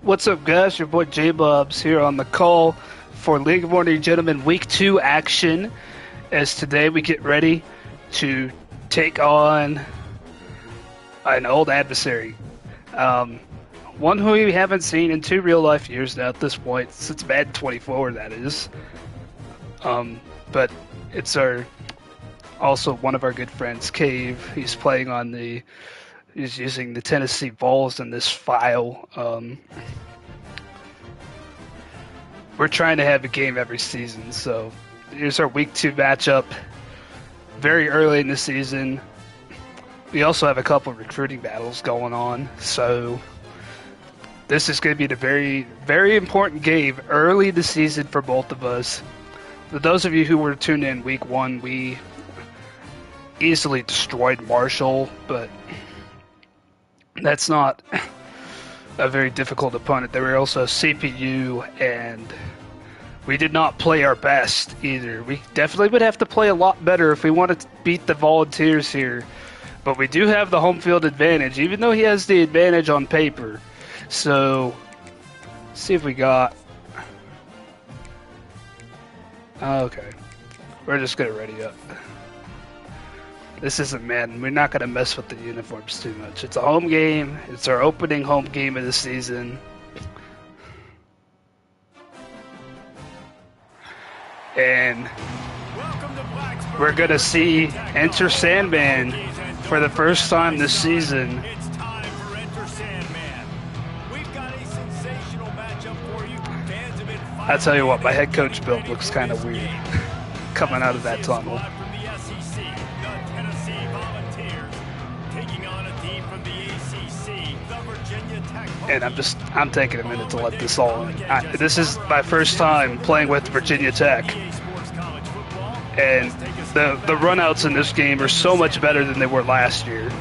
What's up, guys? Your boy J-Bobs here on the call for League of Ordinary Gentlemen Week 2 action, as today we get ready to take on an old adversary. One who we haven't seen in 2 real-life years now at this point, since Madden 24, that is. But it's also one of our good friends, Cave. He's playing on he's using the Tennessee Vols in this file. We're trying to have a game every season, so here's our Week 2 matchup. Very early in the season. We also have a couple of recruiting battles going on, so this is going to be the very, very important game early in the season for both of us. For those of you who were tuned in Week 1, we easily destroyed Marshall, but that's not a very difficult opponent. They were also CPU, and we did not play our best either. We definitely would have to play a lot better if we want to beat the Volunteers here. But we do have the home field advantage, even though he has the advantage on paper. So, let's see if we got... Okay. We're just going to ready up. This isn't Madden. We're not going to mess with the uniforms too much. It's a home game. It's our opening home game of the season. And we're going to see Enter Sandman for the first time this season. It's time for Enter Sandman. We've got a sensational matchup for you. Fans have been fighting. I tell you what, my head coach build looks kind of weird coming out of that tunnel. From the SEC, the Tennessee Volunteers, taking on a team from the ACC, the Virginia Tech. And I'm taking a minute to let this all in. This is my first time playing with Virginia Tech. And the runouts in this game are so much better than they were last year.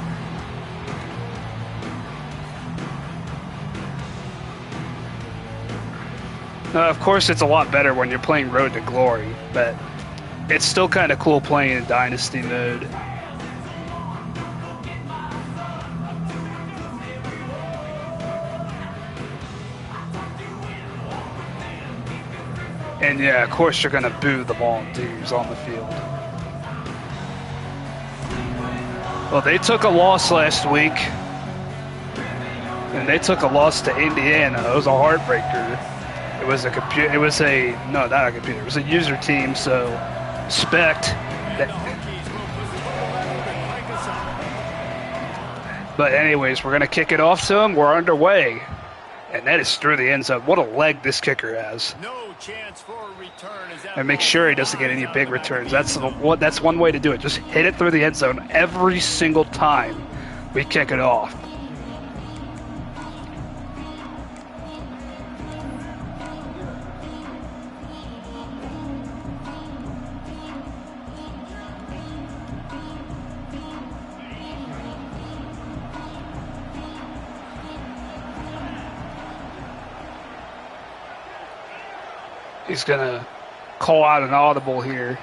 Of course, it's a lot better when you're playing Road to Glory, but it's still kind of cool playing in Dynasty mode. And yeah, of course you're going to boo the Volunteers on the field. Well, they took a loss last week. And they took a loss to Indiana. It was a heartbreaker. It was not a computer. It was a user team, so respect. But anyways, we're going to kick it off to them. We're underway. And that is through the end zone. What a leg this kicker has. No chance for a return. And make sure he doesn't get any big returns. That's one way to do it. Just hit it through the end zone every single time we kick it off. He's going to call out an audible here.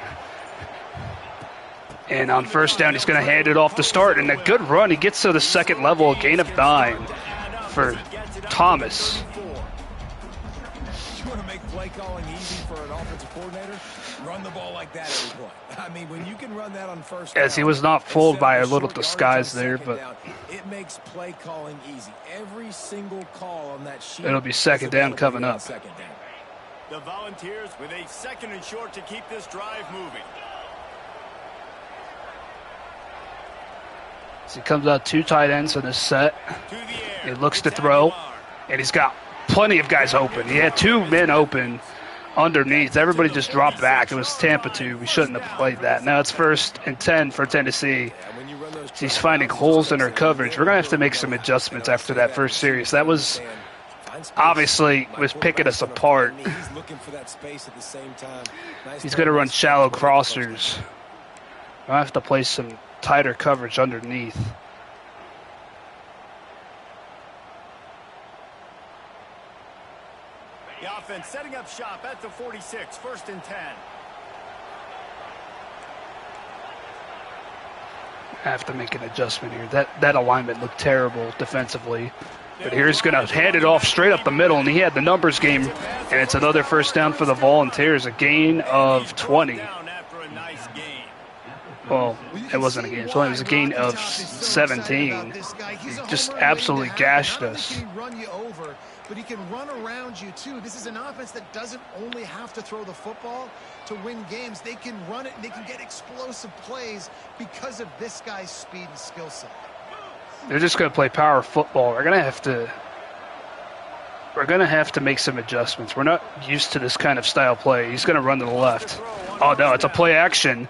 And on first down, he's going to hand it off to start. And a good run. He gets to the second level, a gain of 9 for Thomas. You want to make play calling easy for an offensive coordinator? Run the ball like that every play. I mean, when you can run that on first down, as he was not fooled by a little disguise there, but it makes play calling easy. Every single call on that sheet. It'll be second down coming up. The Volunteers with a second and short to keep this drive moving. So he comes out 2 tight ends in this set. He looks to throw, and he's got plenty of guys open. He had 2 men open underneath. Everybody just dropped back. It was Tampa 2. We shouldn't have played that. Now it's 1st and 10 for Tennessee. He's finding holes in our coverage. We're going to have to make some adjustments after that first series. That was obviously was picking us apart. He's going to run shallow crossers. I have to play some tighter coverage underneath. The offense setting up shop at the 46, 1st and 10. I have to make an adjustment here. That alignment looked terrible defensively. But here he's going to hand it off straight up the middle, and he had the numbers game, and it's another first down for the Volunteers, a gain of 20. Well, it wasn't a gain. It was a gain of 17. He just absolutely gashed us. But he can run around you, too. This is an offense that doesn't only have to throw the football to win games. They can run it, and they can get explosive plays because of this guy's speed and skill set. They're just going to play power football. We're going to have to make some adjustments. We're not used to this kind of style play. He's going to run to the left. Oh, no, it's a play action.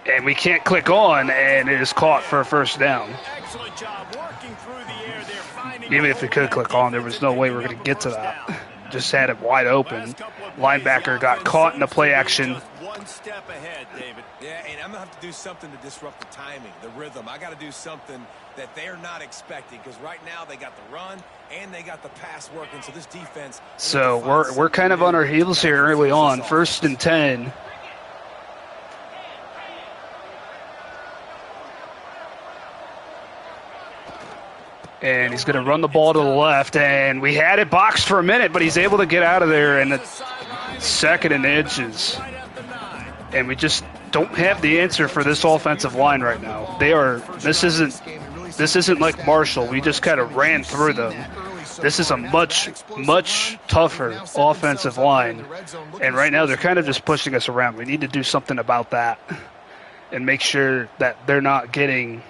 And we can't click on, and it is caught for a first down. Excellent job working through the air. They're finding Even if we could click on, there was no way we were going to get to that. Just had it wide open. Linebacker got caught in the play action. One step ahead, David. Yeah, and I'm going to have to do something to disrupt the timing, the rhythm. I got to do something that they're not expecting, because right now they got the run and they got the pass working. So this defense. So we're kind of on our heels here early on. 1st and 10. And he's going to run the ball to the left, and we had it boxed for a minute, but he's able to get out of there, and it's 2nd and inches. And we just don't have the answer for this offensive line right now. This isn't like Marshall. We just kind of ran through them. This is a much tougher offensive line, and right now they're kind of just pushing us around. We need to do something about that and make sure that they're not getting.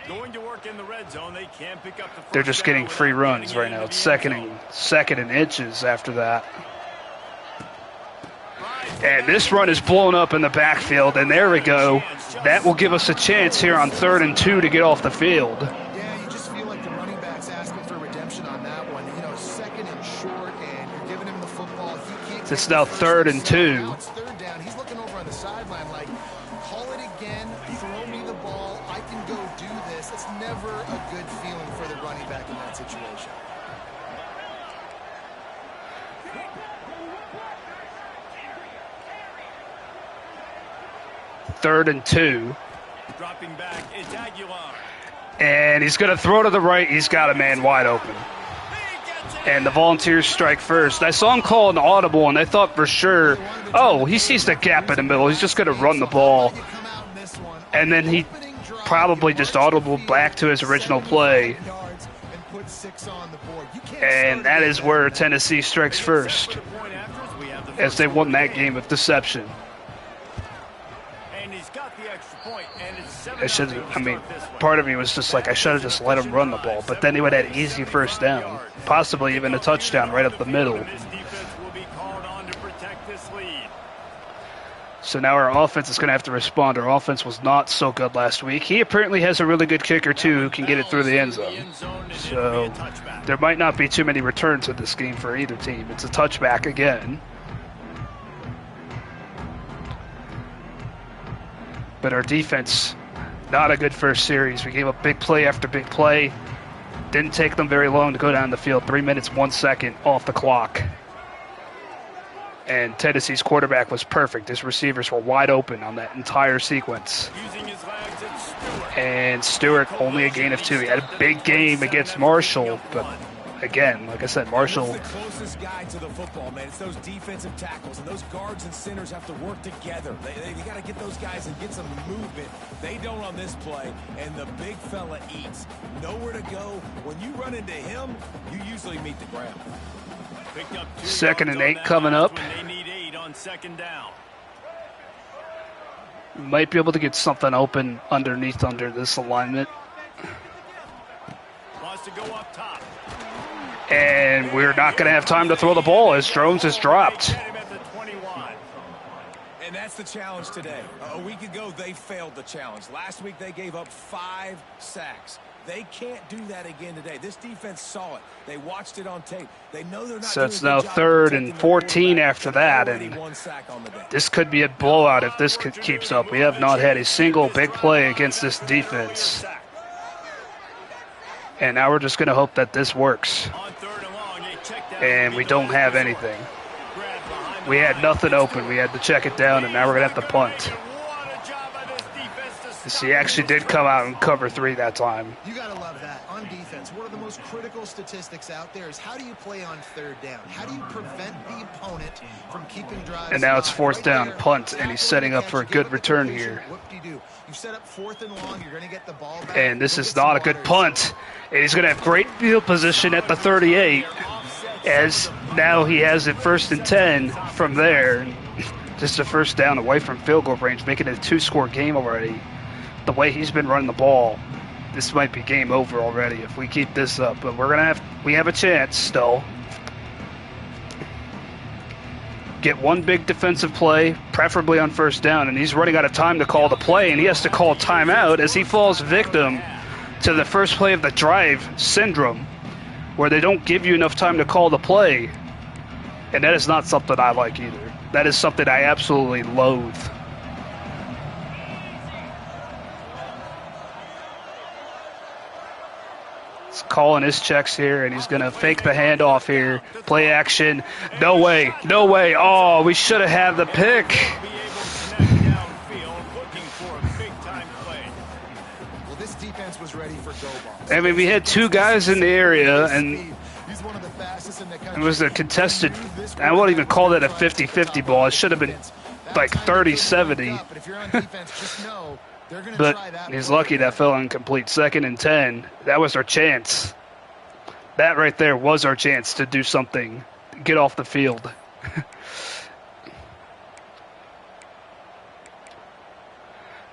Going to work in the red zone. They can't pick up the first They're just getting down free without runs getting right into now. It's the end 2nd and inches after that. zone. And this run is blown up in the backfield, and there we go. That will give us a chance here on 3rd and 2 to get off the field. Yeah, you just feel like the running back's asking for redemption on that one. 2nd and short, and you're giving him the football. He can't. It's now 3rd and 2. Now it's 3rd down. He's looking over on the sideline like, call it again, throw me the ball, I can go do this. It's never a good feeling for the running back in that situation. Third and 2. Dropping back, it's Aguilar. And he's going to throw to the right. He's got a man wide open. And the Volunteers strike first. I saw him call an audible, and I thought for sure, oh, he sees the gap in the middle. He's just going to run the ball. And then he probably just audible back to his original play. And that is where Tennessee strikes first, as they won that game of deception. Part of me was just like, I should have just let him run the ball. But then he would have had easy first down, possibly even a touchdown right up the middle. So now our offense is going to have to respond. Our offense was not so good last week. He apparently has a really good kicker, too, who can get it through the end zone. So there might not be too many returns in this game for either team. It's a touchback again. But our defense, not a good first series. We gave up big play after big play. Didn't take them very long to go down the field. 3 minutes, 1 second off the clock. And Tennessee's quarterback was perfect. His receivers were wide open on that entire sequence. And Stewart, only a gain of 2. He had a big game against Marshall, but again, like I said, Marshall. The closest guy to the football, man. It's those defensive tackles, and those guards and centers have to work together. They got to get those guys and get some movement. They don't on this play, and the big fella eats. Nowhere to go. When you run into him, you usually meet the ground. 2nd and 8 coming up. They need 8 on 2nd down. Might be able to get something open underneath under this alignment. Wants to go up top. And we're not going to have time to throw the ball as Drones is dropped. And that's the challenge today. A week ago, they failed the challenge. Last week, they gave up 5 sacks. They can't do that again today. This defense saw it. They watched it on tape. They know they're not. So it's now 3rd and 14 after that, and this could be a blowout if this keeps up. We have not had a single big play against this defense. And now we're just going to hope that this works. And we don't have anything. We had nothing open. We had to check it down, and now we're going to have to punt. He actually did come out and cover 3 that time. You got to love that. On defense, one of the most critical statistics out there is how do you play on 3rd down? How do you prevent the opponent from keeping drives? And now it's 4th down, punt, and he's setting up for a good return here. What do you do? You set up 4th and long, you're going to get the ball back. And this is not a good punt. And he's going to have great field position at the 38, as now he has it 1st and 10 from there. Just a 1st down away from field goal range, making it a 2-score game already. The way he's been running the ball, this might be game over already if we keep this up. But we have a chance still. Get one big defensive play, preferably on 1st down, and he's running out of time to call the play, and he has to call timeout as he falls victim to the first play of the drive syndrome, where they don't give you enough time to call the play. And that is not something I like either. That is something I absolutely loathe. He's calling his checks here, and he's going to fake the handoff here. Play action. No way. No way. Oh, we should have had the pick. Well, this defense was ready for go balls. I mean, we had 2 guys in the area, and it was a contested. I won't even call that a 50-50 ball. It should have been like 30-70. But he's lucky that fell incomplete. 2nd and 10. That was our chance. That right there was our chance to do something. Get off the field.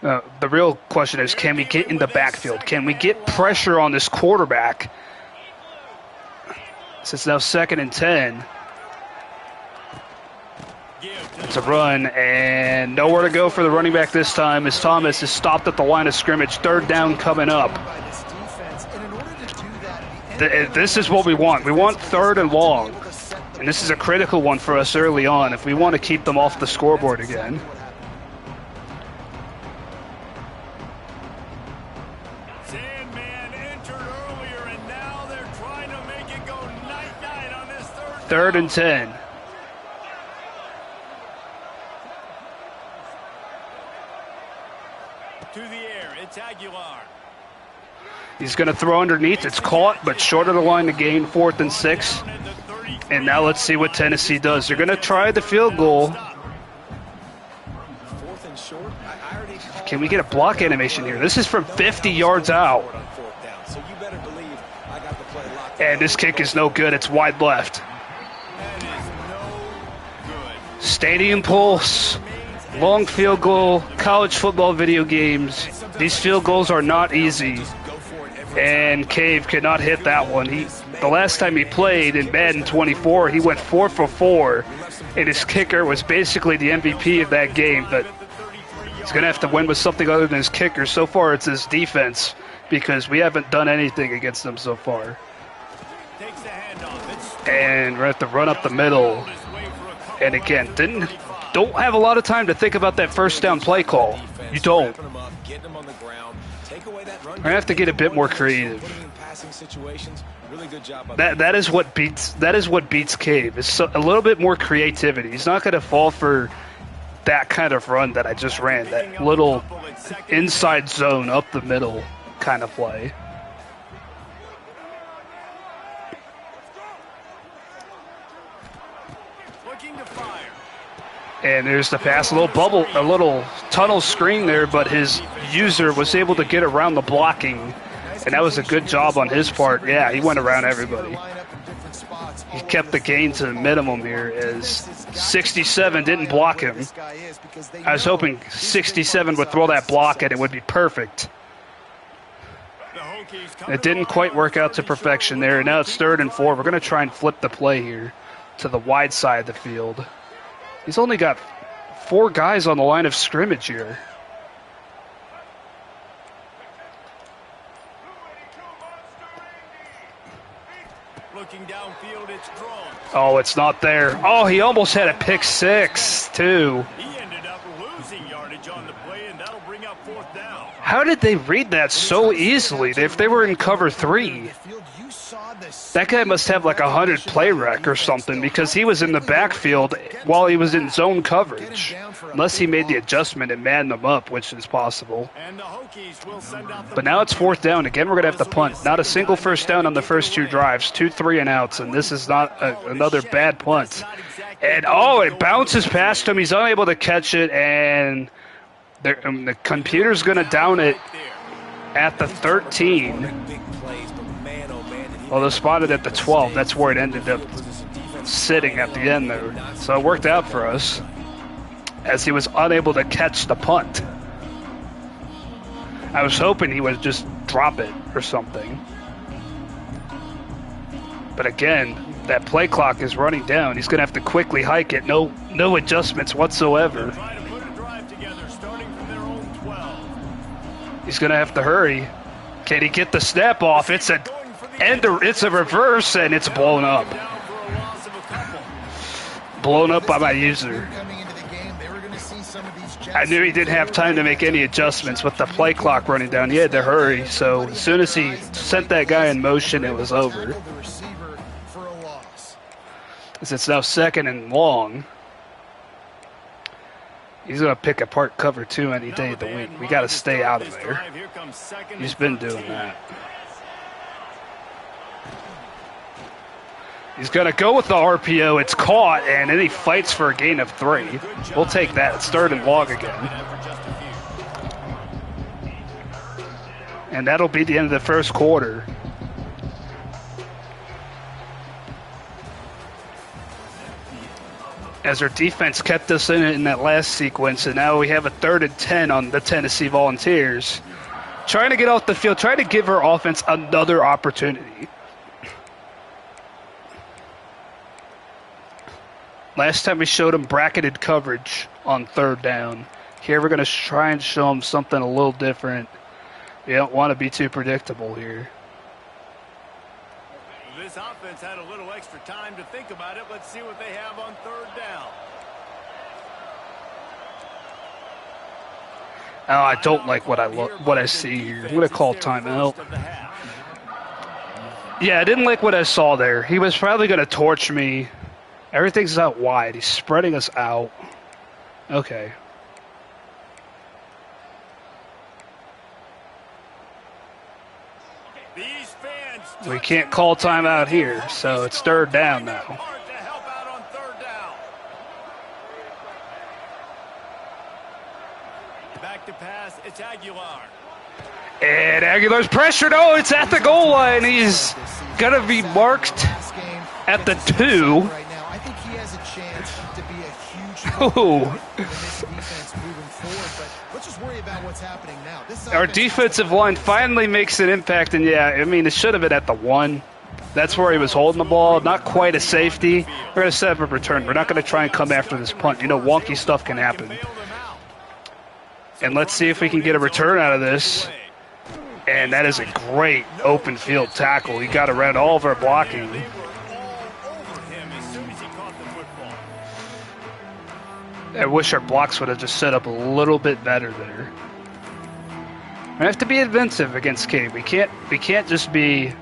The real question is, can we get in the backfield? Can we get pressure on this quarterback? So it's now 2nd and 10. It's a run, and nowhere to go for the running back this time as Thomas is stopped at the line of scrimmage. 3rd down coming up. This is what we want. We want 3rd and long. And this is a critical one for us early on if we want to keep them off the scoreboard again. Sandman entered earlier, and now they're trying to make it go night-night on this 3rd and 10. To the air, it's Aguilar. He's going to throw underneath. It's caught, but short of the line to gain. 4th and 6. And now let's see what Tennessee does. They're going to try the field goal. Can we get a block animation here? This is from 50 yards out. And this kick is no good. It's wide left. Stadium pulse. Long field goal, college football video games. These field goals are not easy. And Cave could not hit that one. The last time he played in Madden 24, he went 4 for 4. And his kicker was basically the MVP of that game. But he's going to have to win with something other than his kicker. So far, it's his defense because we haven't done anything against them so far. And we're going to have to run up the middle. And again, don't have a lot of time to think about that 1st down play call. You don't. We're going to have to get a bit more creative. That is what beats Cave. It's a little bit more creativity. He's not going to fall for that kind of run that I just ran, that little inside zone up the middle kind of play. And there's the pass, a little tunnel screen there, but his user was able to get around the blocking, and that was a good job on his part. Yeah, he went around everybody. He kept the gain to the minimum here as 67 didn't block him. I was hoping 67 would throw that block and it would be perfect. It didn't quite work out to perfection there. Now it's 3rd and 4. We're going to try and flip the play here to the wide side of the field. He's only got 4 guys on the line of scrimmage here. Looking downfield, it's drawn. Oh, it's not there. Oh, he almost had a pick 6, too. He ended up losing yardage on the play, and that'll bring up 4th down. How did they read that so easily if they were in cover 3? You saw That guy must have like 100 play rec or something because he was in the backfield while he was in zone coverage. Unless he made the adjustment and maddened them up, which is possible. But now it's 4th down. Again, we're going to have to punt. Not a single first down on the first 2 drives. 2 3-and-outs, and this is not another bad punt. And, oh, it bounces past him. He's unable to catch it, and the computer's going to down it at the 13. Well, they spotted at the 12. That's where it ended up sitting at the end there. So it worked out for us as he was unable to catch the punt. I was hoping he would just drop it or something. But again, that play clock is running down. He's going to have to quickly hike it. No adjustments whatsoever. He's going to have to hurry. Can he get the snap off? It's a reverse, and it's blown up. Blown up by my user. I knew he didn't have time to make any adjustments with the play clock running down. He had to hurry, so as soon as he sent that guy in motion, it was over. As it's now 2nd and long. He's going to pick apart cover 2 any day of the week. We got to stay out of there. He's been doing that. He's going to go with the RPO. It's caught, and then he fights for a gain of 3. We'll take that. It's 3rd and long again. And that'll be the end of the first quarter. As our defense kept us in that last sequence, and now we have a 3rd and 10 on the Tennessee Volunteers. Trying to get off the field, trying to give our offense another opportunity. Last time we showed him bracketed coverage on 3rd down. Here we're going to try and show him something a little different. We don't want to be too predictable here. This offense had a little extra time to think about it. Let's see what they have on 3rd down. Oh, I don't like what I see here. I'm going to call timeout. Yeah, I didn't like what I saw there. He was probably going to torch me. Everything's out wide. He's spreading us out. Okay. We can't call timeout here, so it's 3rd down now. Back to pass, it's Aguilar. And Aguilar's pressured. Oh, it's at the goal line. He's going to be marked at the 2. I think he has a chance to be a huge defense moving forward, but let's just worry about what's happening now. Our defensive line finally makes an impact, and yeah, I mean, it should have been at the 1. That's where he was holding the ball. Not quite a safety. We're going to set up a return. We're not going to try and come after this punt. You know, wonky stuff can happen. And let's see if we can get a return out of this. And that is a great open field tackle. He got around all of our blocking. I wish our blocks would have just set up a little bit better there. We have to be inventive against Cade. We can't just be.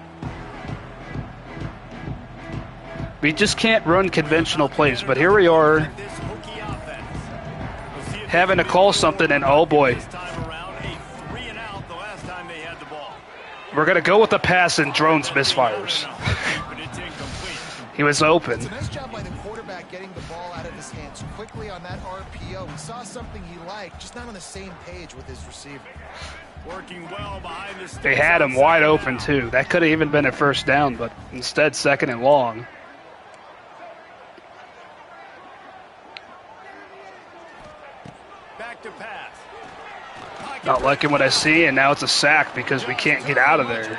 We just can't run conventional plays. But here we are, having to call something, and oh boy, we're gonna go with the pass, and Drones misfires. He was open. It's a nice job by the quarterback getting the ball out of his hands quickly on that RPO. He saw something he liked, just not on the same page with his receiver. Working well behind the sticks. They had him wide open too. That could have even been a first down, but instead 2nd and long. Back to pass. Not liking what I see, and now it's a sack because we can't get out of there.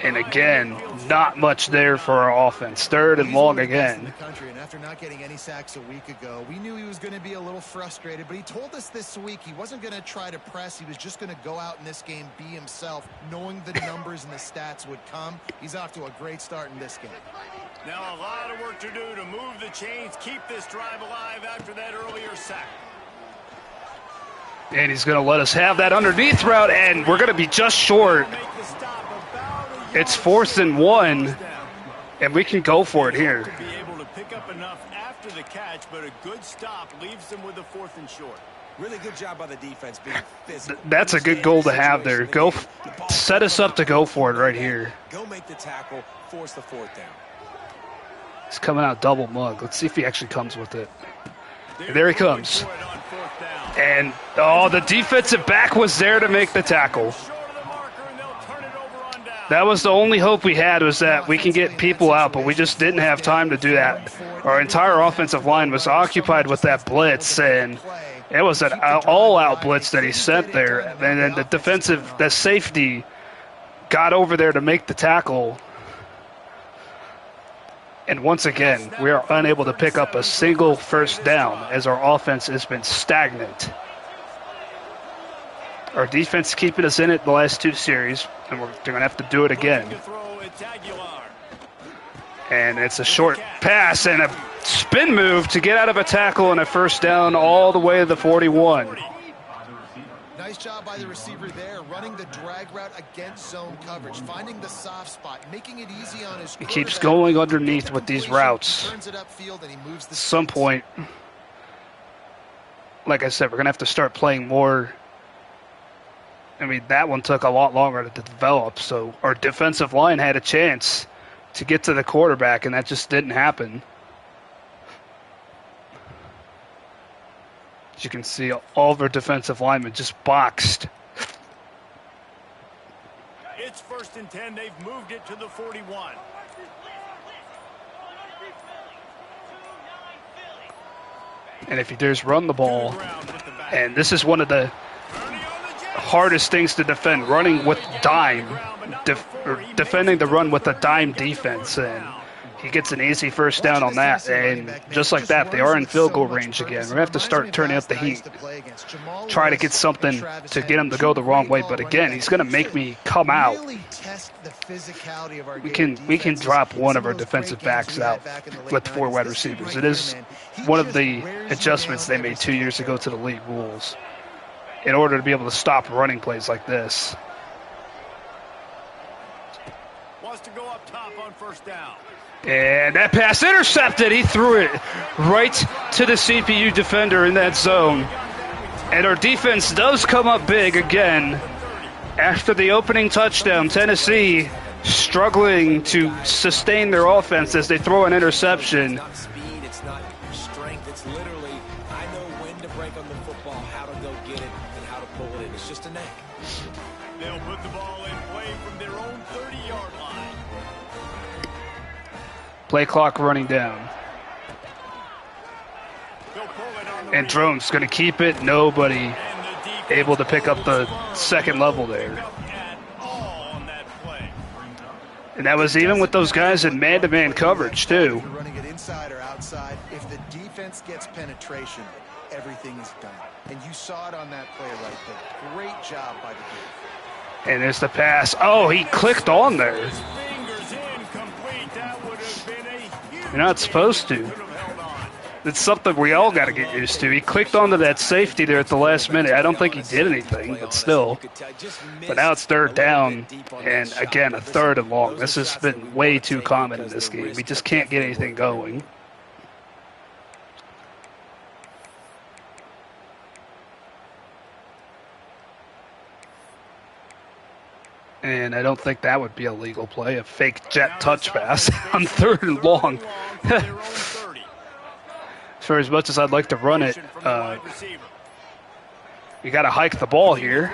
And again, not much there for our offense. 3rd and long again. And after not getting any sacks a week ago, we knew he was going to be a little frustrated, but he told us this week he wasn't going to try to press. He was just going to go out in this game, be himself, knowing the numbers and the stats would come. He's off to a great start in this game. Now a lot of work to do to move the chains, keep this drive alive after that earlier sack. And he's going to let us have that underneath route, and we're going to be just short It's 4th and 1, and we can go for it here. Be able to pick up enough after the catch, but a good stop leaves them with a 4th and short. Really good job by the defense being physical. That's a good goal to have there. Go, set us up to go for it right here. Go make the tackle, force the 4th down. He's coming out double mug. Let's see if he actually comes with it. There he comes. And, oh, the defensive back was there to make the tackle. That was the only hope we had, was that we can get people out, but we just didn't have time to do that. Our entire offensive line was occupied with that blitz, and it was an all-out blitz that he sent there. And then the safety got over there to make the tackle. And once again, we are unable to pick up a single first down as our offense has been stagnant. Our defense keeping us in it the last 2 series, and they're going to have to do it again. And it's a short pass and a spin move to get out of a tackle and a first down all the way to the 41. Nice job by the receiver there, running the drag route against zone coverage, finding the soft spot, making it easy on his. He keeps going underneath with these routes. At some point, like I said, we're going to have to start playing more. I mean, that one took a lot longer to develop, so our defensive line had a chance to get to the quarterback, and that just didn't happen. As you can see, all of our defensive linemen just boxed. It's 1st and 10. They've moved it to the 41. And if he dares run the ball, and this is one of the hardest things to defend, running with dime, defending the run with a dime defense, and he gets an easy first down on that, and just like that, they are in field goal range again. We're going to have to start turning up the heat, try to get something to get him to go the wrong way, but again, he's going to make me come out. We can drop one of our defensive backs out with 4 wide receivers. It is one of the adjustments they made 2 years ago to the league rules in order to be able to stop running plays like this. Wants to go up top on first down. And that pass intercepted. He threw it right to the CPU defender in that zone. And our defense does come up big again. After the opening touchdown, Tennessee struggling to sustain their offense as they throw an interception. It's not speed, it's not strength, it's literally, I know when to break on the football, how to go get it, and how to pull it in. It's just a knack. They'll put the ball in play from their own 30-yard line. Play clock running down. And Drone's going to keep it. Nobody able to pick up the second level there. And that was even with those guys in man-to-man coverage, too. Running it inside or outside, if the defense gets penetration, everything is done. And you saw it on that play right there. Great job by the defense. And there's the pass. Oh, he clicked on there. You're not supposed to. It's something we all got to get used to. He clicked onto that safety there at the last minute. I don't think he did anything, but still. But now it's 3rd down, and again, a 3rd and long. This has been way too common in this game. We just can't get anything going. And I don't think that would be a legal play, a fake jet touch pass on 3rd and long. For as much as I'd like to run it, you got to hike the ball here.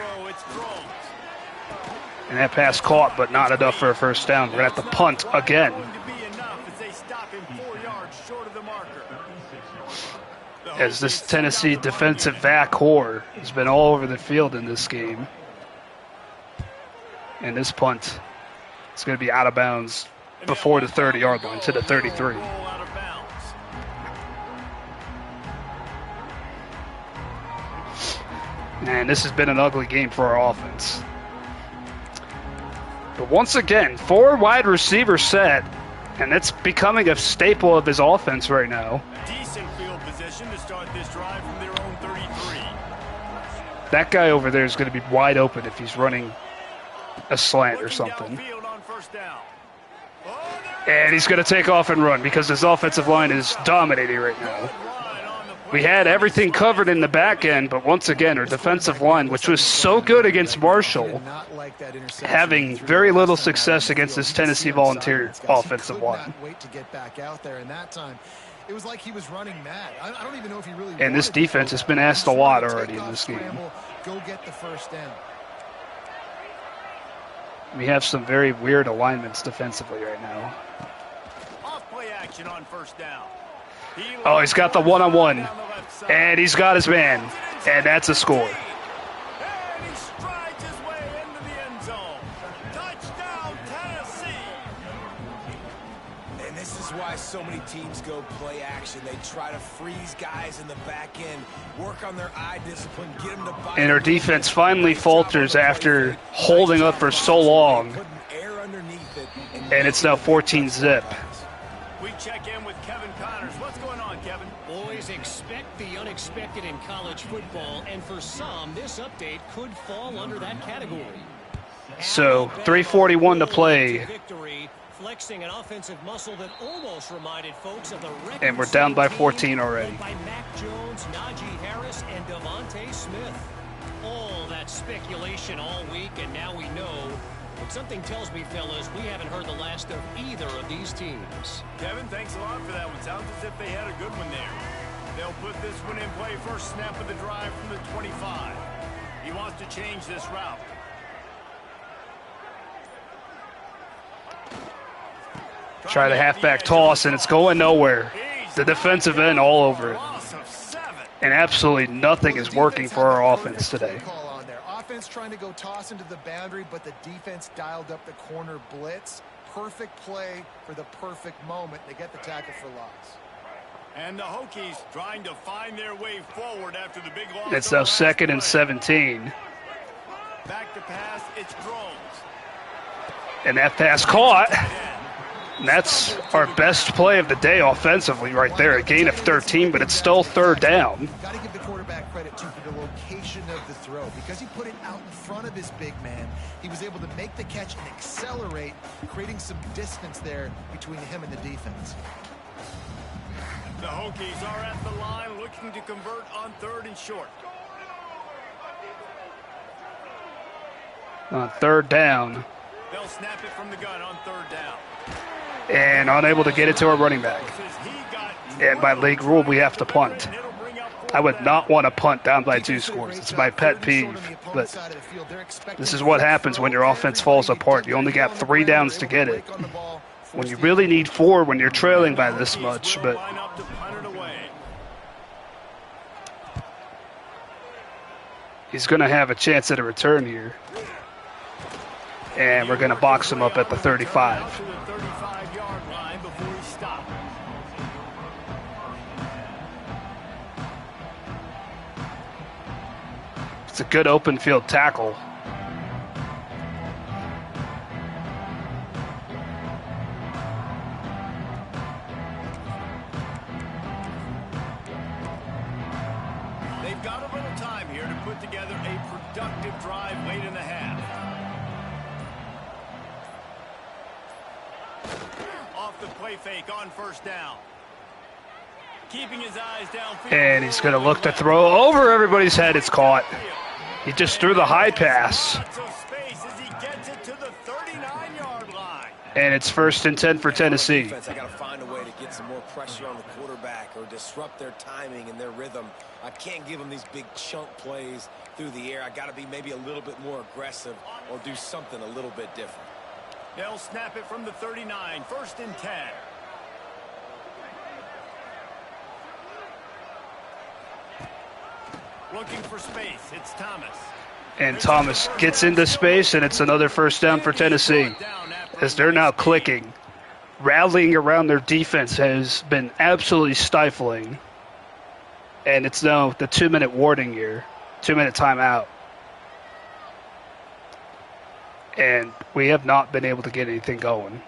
And that pass caught, but not enough for a first down. We're going to have to punt again. As this Tennessee defensive back core has been all over the field in this game. And this punt is going to be out of bounds before the 30-yard line to the 33. And this has been an ugly game for our offense. But once again, 4 wide receiver set, and it's becoming a staple of his offense right now. Decent field position to start this drive from their own 33. That guy over there is going to be wide open if he's running a slant or something. first down. And he's going to take off and run because his offensive line is dominating right now. We had everything covered in the back end, but once again, our defensive line, which was so good against Marshall, having very little success against this Tennessee Volunteer offensive line. It was like he was running mad. I don't even know if he really. And this defense has been asked a lot already in this game. Go get the first down. We have some very weird alignments defensively right now. Off play action on first down. Oh, he's got the one-on-one, and he's got his man, and that's a score. And he strides his way into the end zone. Touchdown, Tennessee. And this is why so many teams go play action. They try to freeze guys in the back end, work on their eye discipline, get them to buy. And our defense finally falters after holding up for so long. And it's now 14-zip. We check in with Kevin Connors. What's going on, Kevin? Boys, expect the unexpected in college football, and for some, this update could fall under that category. So, 3:41 to play. Victory, flexing an offensive muscle that almost reminded folks of the And we're down by 14 already. By Mac Jones, Najee Harris, and Devontae Smith. All that speculation all week, and now we know. But something tells me, fellas, we haven't heard the last of either of these teams. Kevin, thanks a lot for that one. Sounds as if they had a good one there. They'll put this one in play first snap of the drive from the 25. He wants to change this route. Try the halfback toss, and it's going nowhere. The defensive end all over it. And absolutely nothing is working for our offense today. Offense trying to go toss into the boundary, but the defense dialed up the corner blitz. Perfect play for the perfect moment. They get the tackle for loss. And the Hokies trying to find their way forward after the big loss. It's now 2nd and 17. Back to pass, it's Drones. And that pass caught. And that's our best play of the day offensively right there. A gain of 13, but it's still 3rd down. Got to give the quarterback credit, too, for the location of the throw. Because he put it out in front of his big man, he was able to make the catch and accelerate, creating some distance there between him and the defense. The Hokies are at the line looking to convert on 3rd and short. On 3rd down. They'll snap it from the gun on 3rd down. And unable to get it to our running back. And by league rule, we have to punt. I would not want to punt down by 2 scores. It's my pet peeve. But this is what happens when your offense falls apart. You only got 3 downs to get it. When you really need 4 when you're trailing by this much. But he's going to have a chance at a return here. And we're going to box him up at the 35. It's a good open field tackle. They've got a little time here to put together a productive drive late in the half. Off the play fake on 1st down. Keeping his eyes downfield. And he's going to look to throw over everybody's head. It's caught. He just threw the high pass. And it's 1st and 10 for Tennessee. I got to find a way to get some more pressure on the quarterback or disrupt their timing and their rhythm. I can't give them these big chunk plays through the air. I got to be maybe a little bit more aggressive or do something a little bit different. They'll snap it from the 39, 1st and 10. Looking for space, it's Thomas. And Thomas gets into space, and it's another 1st down for Tennessee. As they're now clicking. Rallying around their defense has been absolutely stifling. And it's now the 2-minute warning here. 2-minute timeout. And we have not been able to get anything going.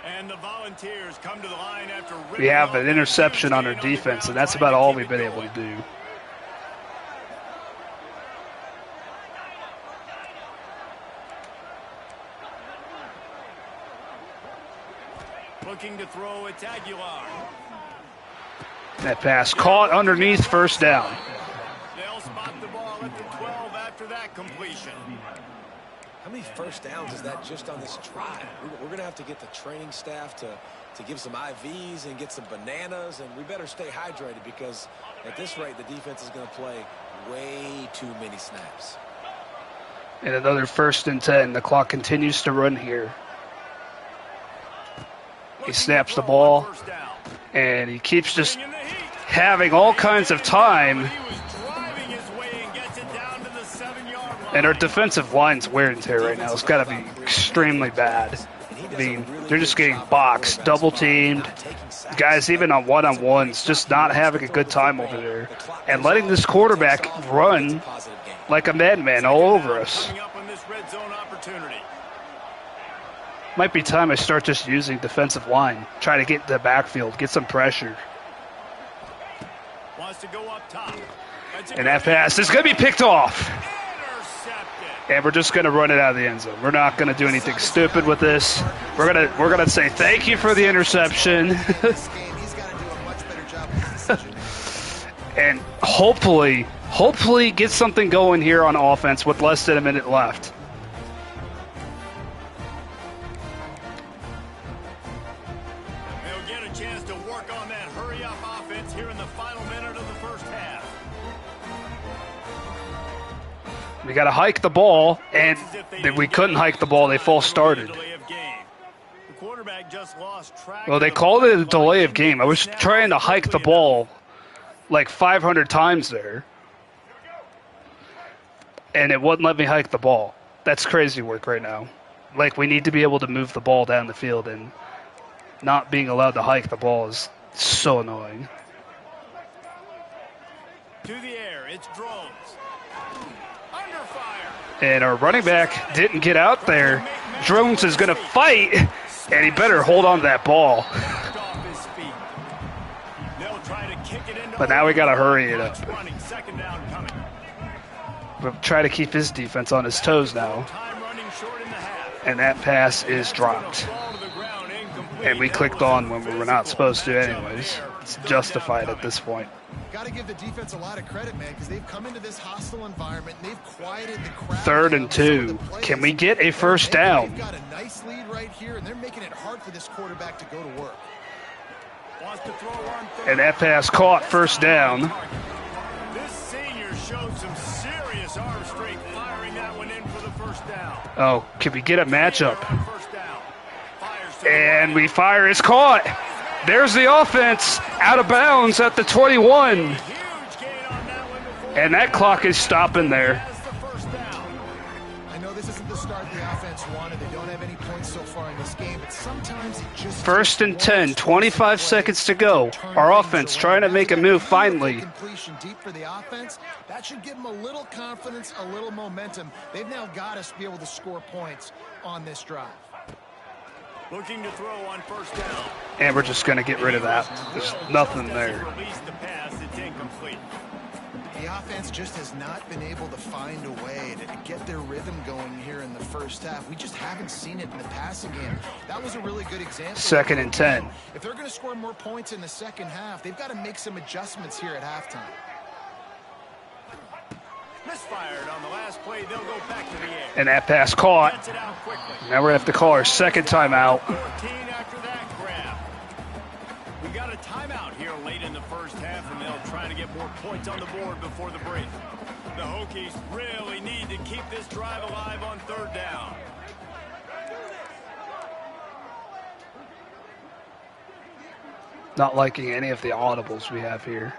And the Volunteers come to the line after we have an interception on our defense, and that's about all we've been able to do. Looking to throw it's Aguilar. That pass caught underneath, first down. They'll spot the ball at the 12 after that completion. How many first downs is that just on this drive? We're going to have to get the training staff to give some IVs and get some bananas, and we better stay hydrated because at this rate, the defense is going to play way too many snaps. And another 1st and 10. The clock continues to run here. He snaps the ball, and he keeps just having all kinds of time. And our defensive line's wear and tear right now. It's got to be extremely bad. I mean, they're just getting boxed, double-teamed. Guys, even on one-on-ones, just not having a good time over there. And letting this quarterback run like a madman all over us. Might be time I start just using defensive line. Try to get the backfield, get some pressure. And that pass is going to be picked off. And we're just going to run it out of the end zone. We're not going to do anything stupid with this. We're gonna say thank you for the interception. And hopefully get something going here on offense with less than a minute left. They'll get a chance to work on that hurry-up offense here in the final minute of the first half. We got to hike the ball, and we couldn't hike the ball. They false started. Well, they called it a delay of game. I was trying to hike the ball like 500 times there, and it wouldn't let me hike the ball. That's crazy work right now. Like, we need to be able to move the ball down the field, and not being allowed to hike the ball is so annoying. To the air, it's drones. Under fire. And our running back didn't get out there. Drones is going to fight, and he better hold on to that ball. But now we got to hurry it up. We'll try to keep his defense on his toes now. And that pass is dropped. And we clicked on when we were not supposed to anyways. It's justified at this point. Got to give the defense a lot of credit, man, because they've come into this hostile environment and they've quieted the crowd. 3rd and 2. Can we get a first down? They've got a nice lead right here, and they're making it hard for this quarterback to go to work. And that pass caught, first down. This senior showed some serious arm strength firing that one in for the first down. Oh, can we get a matchup? And we fire, it's caught. There's the offense out of bounds at the 21. And that clock is stopping there. I know this isn't the start the offense wanted. They don't have any points so far in this game, but sometimes it just 1st and 10, 25 seconds to go. Our offense trying to make a move finally. Completion deep for the offense. That should give them a little confidence, a little momentum. They've now got us to be able to score points on this drive. Looking to throw on first down. And we're just going to get rid of that. There's nothing there. The offense just has not been able to find a way to get their rhythm going here in the first half. We just haven't seen it in the passing game. That was a really good example. 2nd and 10. If they're going to score more points in the second half, they've got to make some adjustments here at halftime. Misfired on the last play, they'll go back to the air. And that pass caught. Now we're going to have to call our second timeout. 14 after that grab. We got a timeout here late in the first half, and they'll try to get more points on the board before the break. The Hokies really need to keep this drive alive on 3rd down. Not liking any of the audibles we have here.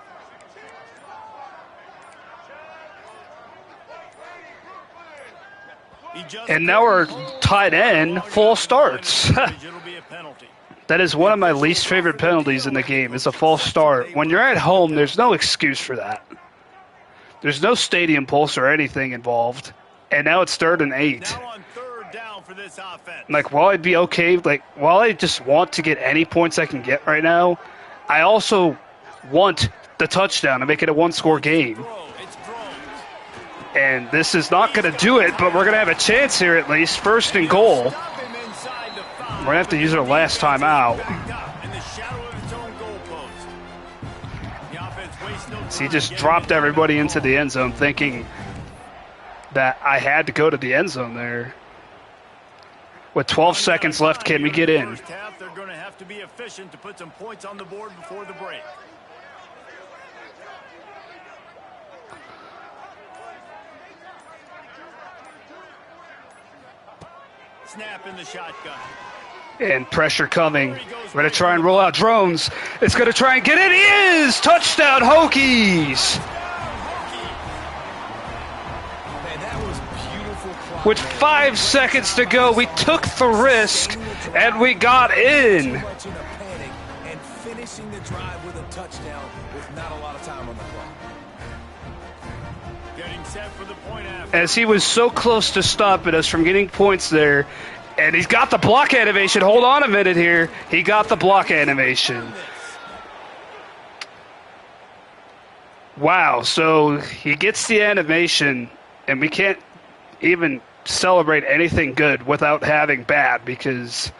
And now our tight end false starts. That is one of my least favorite penalties in the game, is a false start. When you're at home, there's no excuse for that. There's no stadium pulse or anything involved. And now it's 3rd and 8. Like, while I'd be okay, like, while I just want to get any points I can get right now, I also want the touchdown to make it a one-score game. And this is not going to do it, but we're going to have a chance here at least. 1st and goal. We're gonna have to use our last timeout. So he just dropped everybody into the end zone, thinking that I had to go to the end zone there. With 12 seconds left, can we get in? They're going to have to be efficient to put some points on the board before the break. Snap in the shotgun. And pressure coming. We're going to try and roll out drones. It's going to try and get in. He is! Touchdown, Hokies! With 5 seconds to go, we took the risk, and we got in. And finishing the drive with a touchdown with not a lot of time on the clock. Getting set for the point after. As he was so close to stopping us from getting points there, and he's got the block animation. Hold on a minute here. He got the block animation. Wow, so he gets the animation, and we can't even celebrate anything good without having bad, because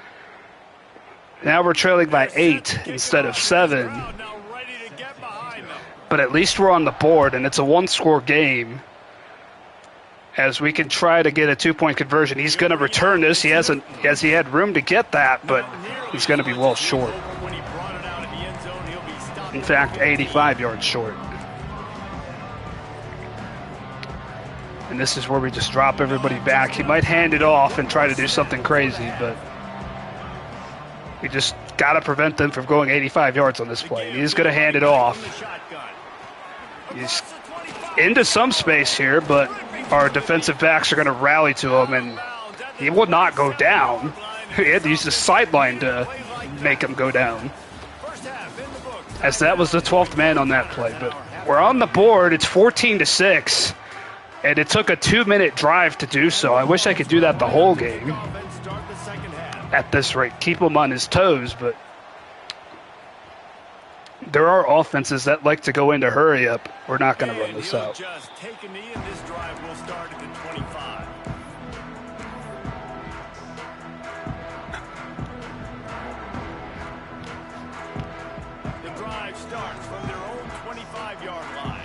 now we're trailing by 8 instead of 7. But at least we're on the board, and it's a one-score game. As we can try to get a 2-point conversion. He's going to return this. He had room to get that, but he's going to be well short. In fact, 85 yards short. And this is where we just drop everybody back. He might hand it off and try to do something crazy, but we just got to prevent them from going 85 yards on this play. He's going to hand it off. He's into some space here, but our defensive backs are going to rally to him, and he will not go down. He had to use the sideline to make him go down, as that was the 12th man on that play. But we're on the board. It's 14-6, and it took a 2-minute drive to do so. I wish I could do that the whole game at this rate. Keep him on his toes, but there are offenses that like to go into hurry up. We're not going to run this out. Just take a knee, and this drive will start at the 25. The drive starts from their own 25-yard line.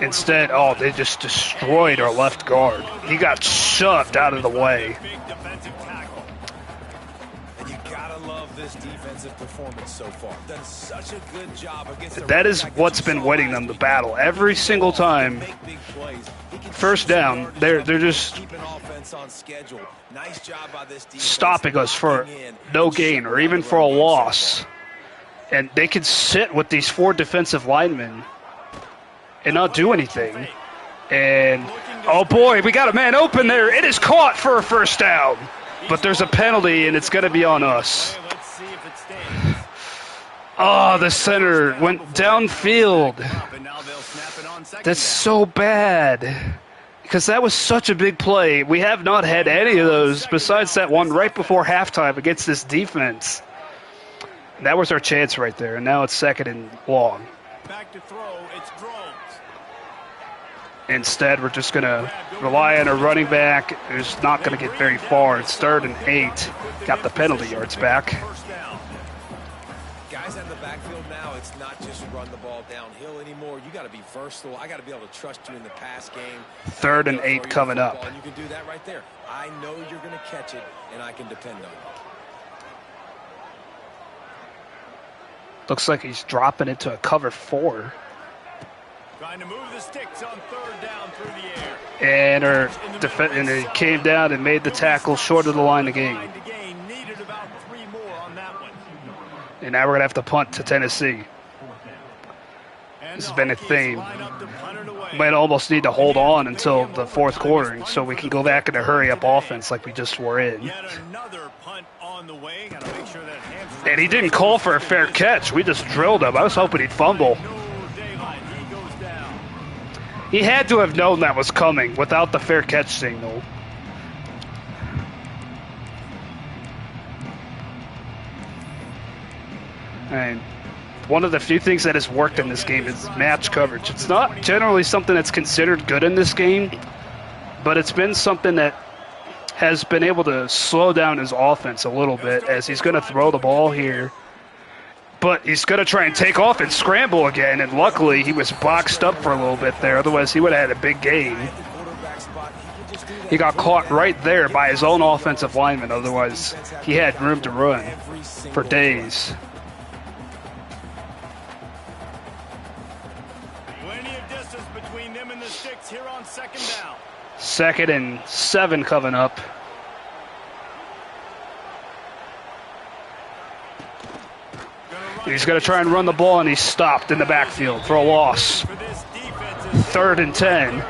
Instead, oh, they just destroyed our left guard. He got shoved out of the way. And you gotta love this defensive performance so far. Done such a good job against That is what's been winning them the battle every single time. First down, they're just stopping us for no gain or even for a loss. And they can sit with these 4 defensive linemen and not do anything. And, oh boy, we got a man open there. It is caught for a first down. But there's a penalty, and it's going to be on us. Oh, the center went downfield. That's so bad, because that was such a big play. We have not had any of those besides that one right before halftime against this defense. That was our chance right there, and now it's 2nd and long. Back to throw, it's Drones. Instead, we're just going to rely on a running back who's not going to get very far. It's 3rd and 8. Got the penalty yards back. Guys out in the backfield now, it's not just run the ball downhill anymore. You got to be versatile. I got to be able to trust you in the pass game. 3rd and 8 coming up. And you can do that right there. I know you're going to catch it, and I can depend on you. Looks like he's dropping it to a cover 4. Trying to move the sticks on 3rd down through the air. And he came down and made the tackle short of the line of game. Needed about 3 more on that one. And now we're going to have to punt to Tennessee. This has been a theme. Might almost need to hold on until the 4th quarter so we can go back into hurry-up offense like we just were in. Yet another punt on the way. Got to make sure that hamstring. And he didn't call for a fair catch. We just drilled him. I was hoping he'd fumble. He had to have known that was coming without the fair catch signal. And one of the few things that has worked in this game is match coverage. It's not generally something that's considered good in this game, but it's been something that has been able to slow down his offense a little bit, as he's going to throw the ball here. But he's going to try and take off and scramble again, and luckily he was boxed up for a little bit there. Otherwise, he would have had a big gain. He got caught right there by his own offensive lineman. Otherwise, he had room to run for days. Plenty of distance between them and the sticks here on second down. 2nd and 7 coming up. He's going to try and run the ball, and he's stopped in the backfield for a loss. 3rd and 10.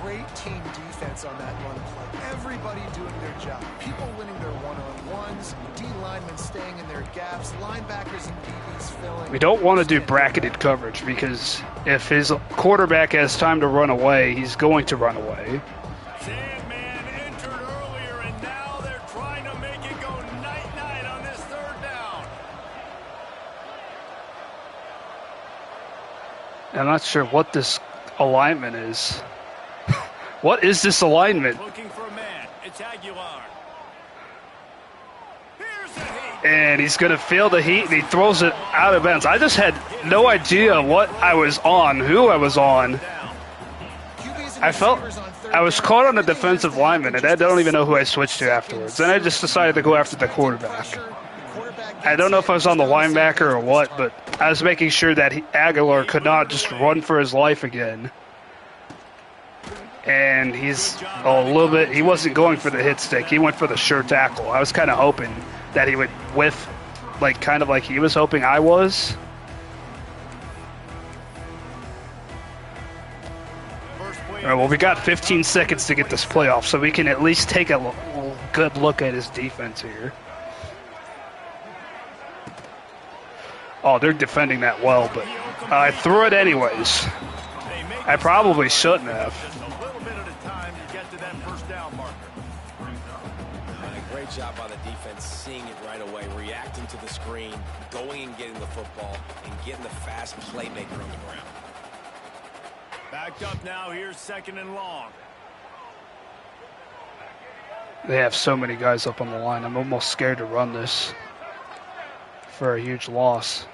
Great team defense on that run play. Everybody doing their job. People winning their one-on-ones, D linemen staying in their gaps, linebackers and DBs filling. We don't want to do bracketed coverage, because if his quarterback has time to run away, he's going to run away. Sandman entered earlier, and now they're trying to make it go night-night on this 3rd down. I'm not sure what this alignment is. What is this alignment? Looking for a man. It's Aguilar. Here's the heat. And he's going to feel the heat, and he throws it out of bounds. I just had no idea what I was on, who I was on. I felt I was caught on the defensive lineman, and I don't even know who I switched to afterwards. Then I just decided to go after the quarterback. I don't know if I was on the linebacker or what, but I was making sure that Aguilar could not just run for his life again. And he's a little bit, he wasn't going for the hit stick. He went for the sure tackle. I was kind of hoping that he would whiff, like kind of like he was hoping I was. All right, well, we got 15 seconds to get this playoff, so we can at least take a good look at his defense here. Oh, they're defending that well, but I threw it anyways. I probably shouldn't have. Great job by the defense, seeing it right away, reacting to the screen, going and getting the football, and getting the fast playmaker on the ground. Backed up now. Here's 2nd and long. They have so many guys up on the line. I'm almost scared to run this for a huge loss.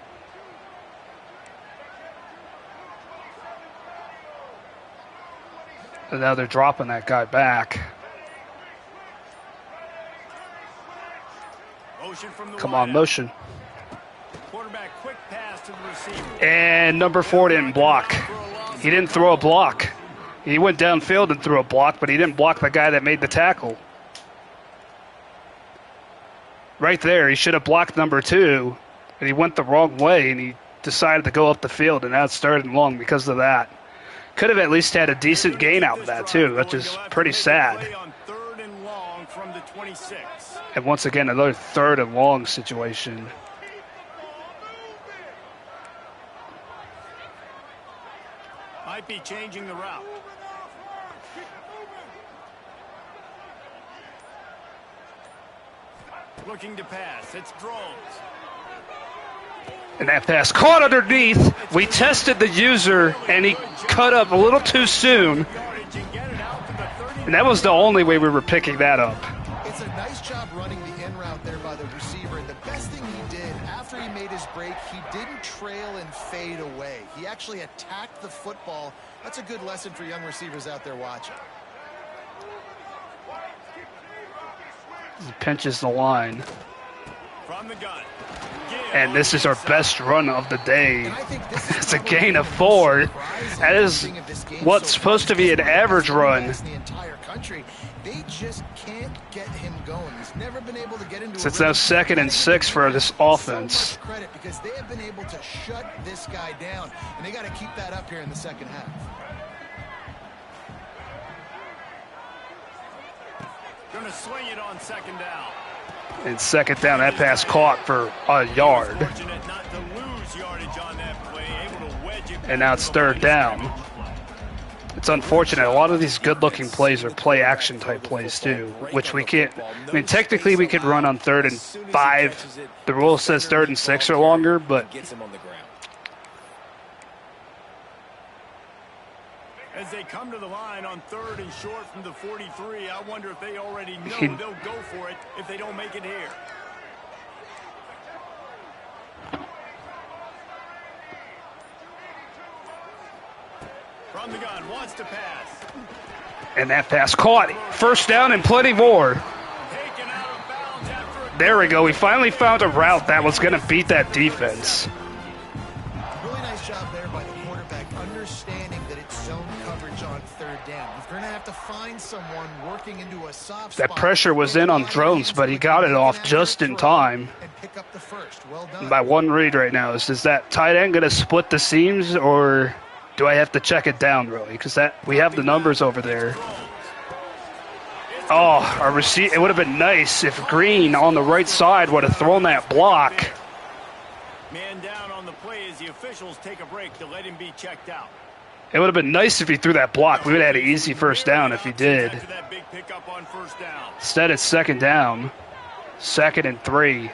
And now they're dropping that guy back. Motion from the Come on, motion. Quarterback, quick pass to the receiver. And number 4 didn't block. He didn't throw a block. He went downfield and threw a block, but he didn't block the guy that made the tackle. Right there, he should have blocked number 2, and he went the wrong way, and he decided to go up the field, and now it's 3rd and long because of that. Could have at least had a decent gain out of that, too, which is pretty sad. And once again, another 3rd and long situation. Might be changing the route. Looking to pass. It's Drones. And that pass caught underneath. We tested the user, and he cut up a little too soon. And that was the only way we were picking that up. It's a nice job running the in route there by the receiver. And the best thing he did after he made his break, he didn't trail and fade away. He actually attacked the football. That's a good lesson for young receivers out there watching. He pinches the line. From the gun. And this is our best run of the day. It's a gain of 4. That is what's supposed to be an average run. They just can't get him going. He's never been able to get into. So it's now 2nd and 6 for this offense. So much credit because they have been able to shut this guy down, and they got to keep that up here in the second half. Going to swing it on 2nd down. And 2nd down, that pass caught for a yard. Fortunate not to lose yardage on that play, able to wedge it. And now it's 3rd down. It's unfortunate. A lot of these good-looking plays are play-action type plays too, which we can't. I mean, technically we could run on 3rd and 5. The rule says 3rd and 6 or longer, but as they come to the line on 3rd and short from the 43, I wonder if they already know they'll go for it if they don't make it here. From the gun, wants to pass. And that pass caught. First down and plenty more. There we go. We finally found a route that was going to beat that defense. Really nice job there by the quarterback, understanding that it's zone coverage on 3rd down. You're going to have to find someone working into a soft spot. That pressure was in on Drones, but he got it off just in time. And pick up the first. Well done. My one read right now is that tight end going to split the seams, or do I have to check it down, really? Because we have the numbers over there. Oh, our receiver! It would have been nice if Green on the right side would have thrown that block. Man down on the play as the officials take a break to let him be checked out. It would have been nice if he threw that block. We would have had an easy first down if he did. Instead, it's 2nd down. 2nd and 3.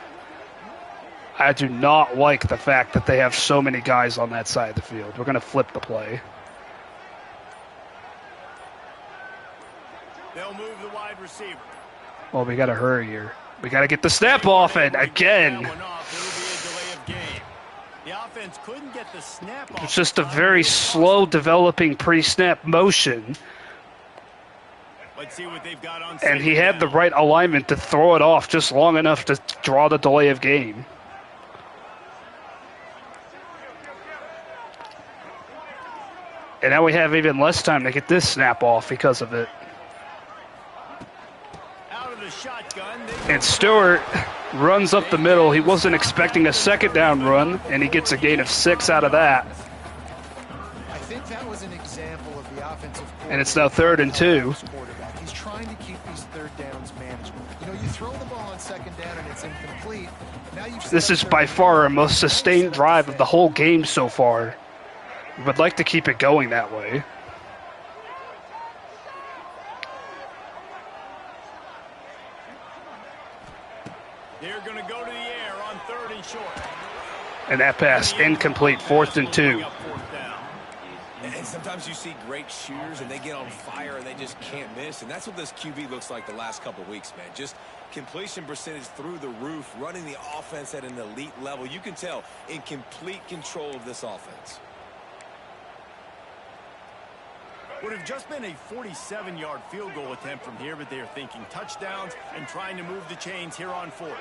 I do not like the fact that they have so many guys on that side of the field. We're going to flip the play. They'll move the wide receiver. Well, we got to hurry here. We got to get the snap off it again. It's just a very slow developing pre-snap motion. Let's see what they've got on. And he had the right alignment to throw it off just long enough to draw the delay of game. And now we have even less time to get this snap off because of it. And Stewart runs up the middle. He wasn't expecting a 2nd down run, and he gets a gain of 6 out of that. I think that was an example of the offensive. And it's now 3rd and 2. He's trying to keep these 3rd downs manageable. You know, you throw the ball on 2nd down and it's incomplete. Now this is by far our most sustained drive of the whole game so far. We would like to keep it going that way. They're going to go to the air on 3rd and short. And that pass incomplete, 4th and 2. And sometimes you see great shooters and they get on fire and they just can't miss. And that's what this QB looks like the last couple of weeks, man. Just completion percentage through the roof, running the offense at an elite level. You can tell in complete control of this offense. Would have just been a 47-yard field goal attempt from here, but they are thinking touchdowns and trying to move the chains here on 4th.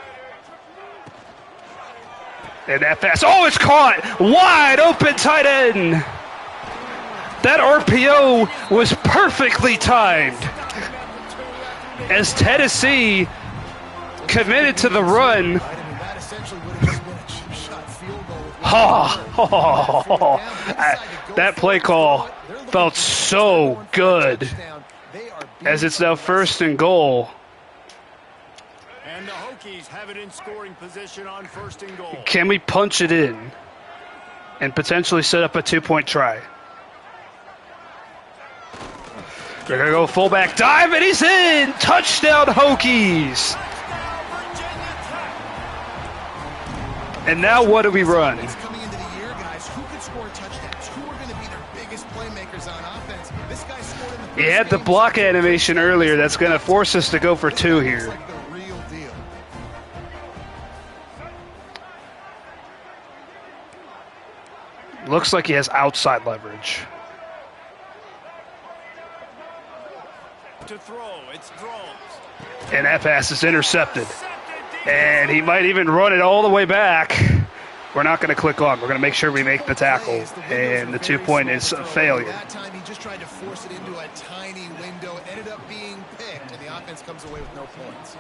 And that pass, oh, it's caught! Wide open tight end! That RPO was perfectly timed as Tennessee committed to the run. That play call felt so good as it's now 1st and goal. And the Hokies have it in scoring position on 1st and goal. Can we punch it in and potentially set up a 2-point try? They're going to go fullback dive, and he's in! Touchdown, Hokies! And now what do we run? Coming into the year, guys, who could score touchdowns? Who are going to be their biggest playmakers on offense? This guy scored in the first He had the block animation earlier. That's going to force us to go for 2 here. like the real deal. Looks like he has outside leverage. To throw, it's Drones. And that pass is intercepted. And he might even run it all the way back. We're not going to click on. We're going to make sure we make the tackle. And the 2-point is a failure. That time he just tried to force it into a tiny window. It ended up being picked, and the offense comes away with no points.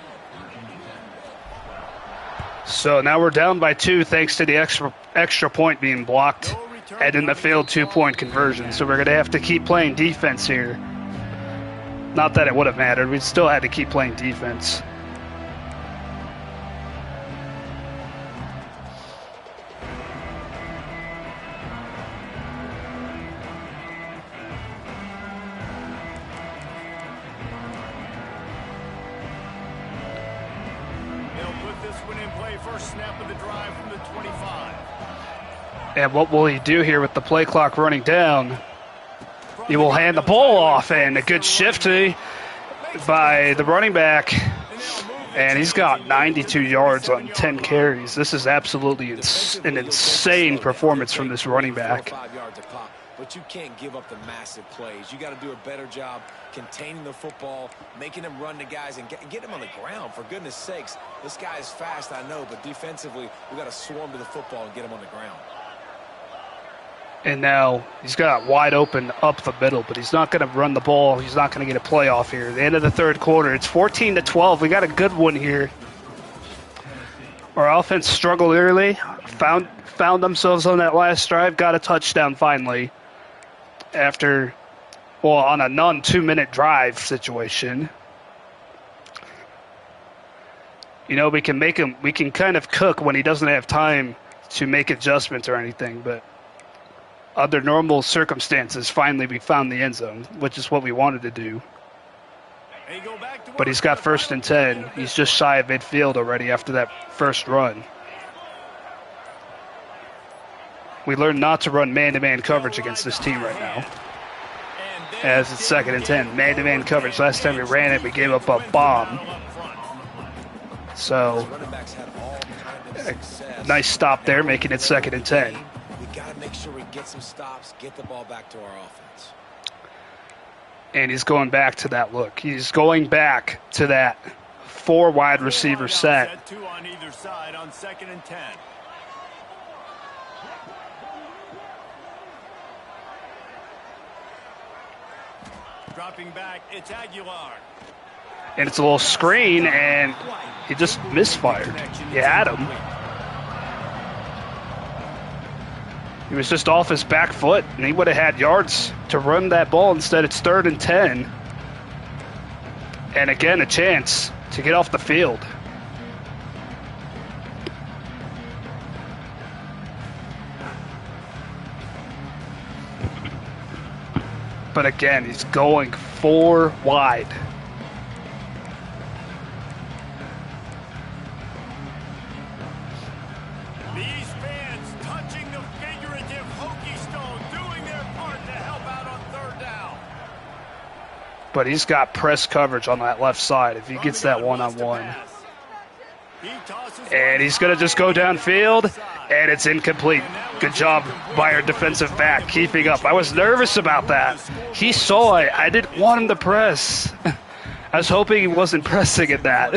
So now we're down by 2 thanks to the extra point being blocked and in the failed 2-point conversion. So we're going to have to keep playing defense here. Not that it would have mattered. We still had to keep playing defense. This one in play, first snap of the drive from the 25. And what will he do here with the play clock running down? He will hand the ball off, and a good shift by the running back. And he's got 92 yards on 10 carries. This is absolutely an insane performance from this running back. But you can't give up the massive plays. You got to do a better job containing the football, making them run to guys, and get them on the ground. For goodness sakes, this guy is fast, I know, but defensively, we got to swarm to the football and get him on the ground. And now he's got wide open up the middle, but he's not going to run the ball. He's not going to get a playoff here. At the end of the third quarter, it's 14-12. We got a good one here. Our offense struggled early, found themselves on that last drive, got a touchdown finally after, well, on a non-2-minute drive situation. You know, we can kind of cook when he doesn't have time to make adjustments or anything, but under normal circumstances, finally we found the end zone, which is what we wanted to do. But he's got 1st and 10. He's just shy of midfield already after that first run. We learned not to run man-to-man coverage against this team right now. As it's 2nd and 10. Man-to-man coverage. Last time we ran it, we gave up a bomb. So, a nice stop there, making it 2nd and 10. Make sure we get some stops, get the ball back to our offense. And he's going back to that look. He's going back to that 4 wide receiver set. 2 on either side on 2nd and 10. Dropping back, it's Aguilar. And it's a little screen, and he just misfired. He had him. He was just off his back foot, and he would have had yards to run that ball. Instead, it's 3rd and 10. And again, a chance to get off the field. But again, he's going 4 wide. But he's got press coverage on that left side if he gets that one-on-one. And he's going to just go downfield, and it's incomplete. Good job by our defensive back keeping up. I was nervous about that. He saw it. I didn't want him to press. I was hoping he wasn't pressing at that.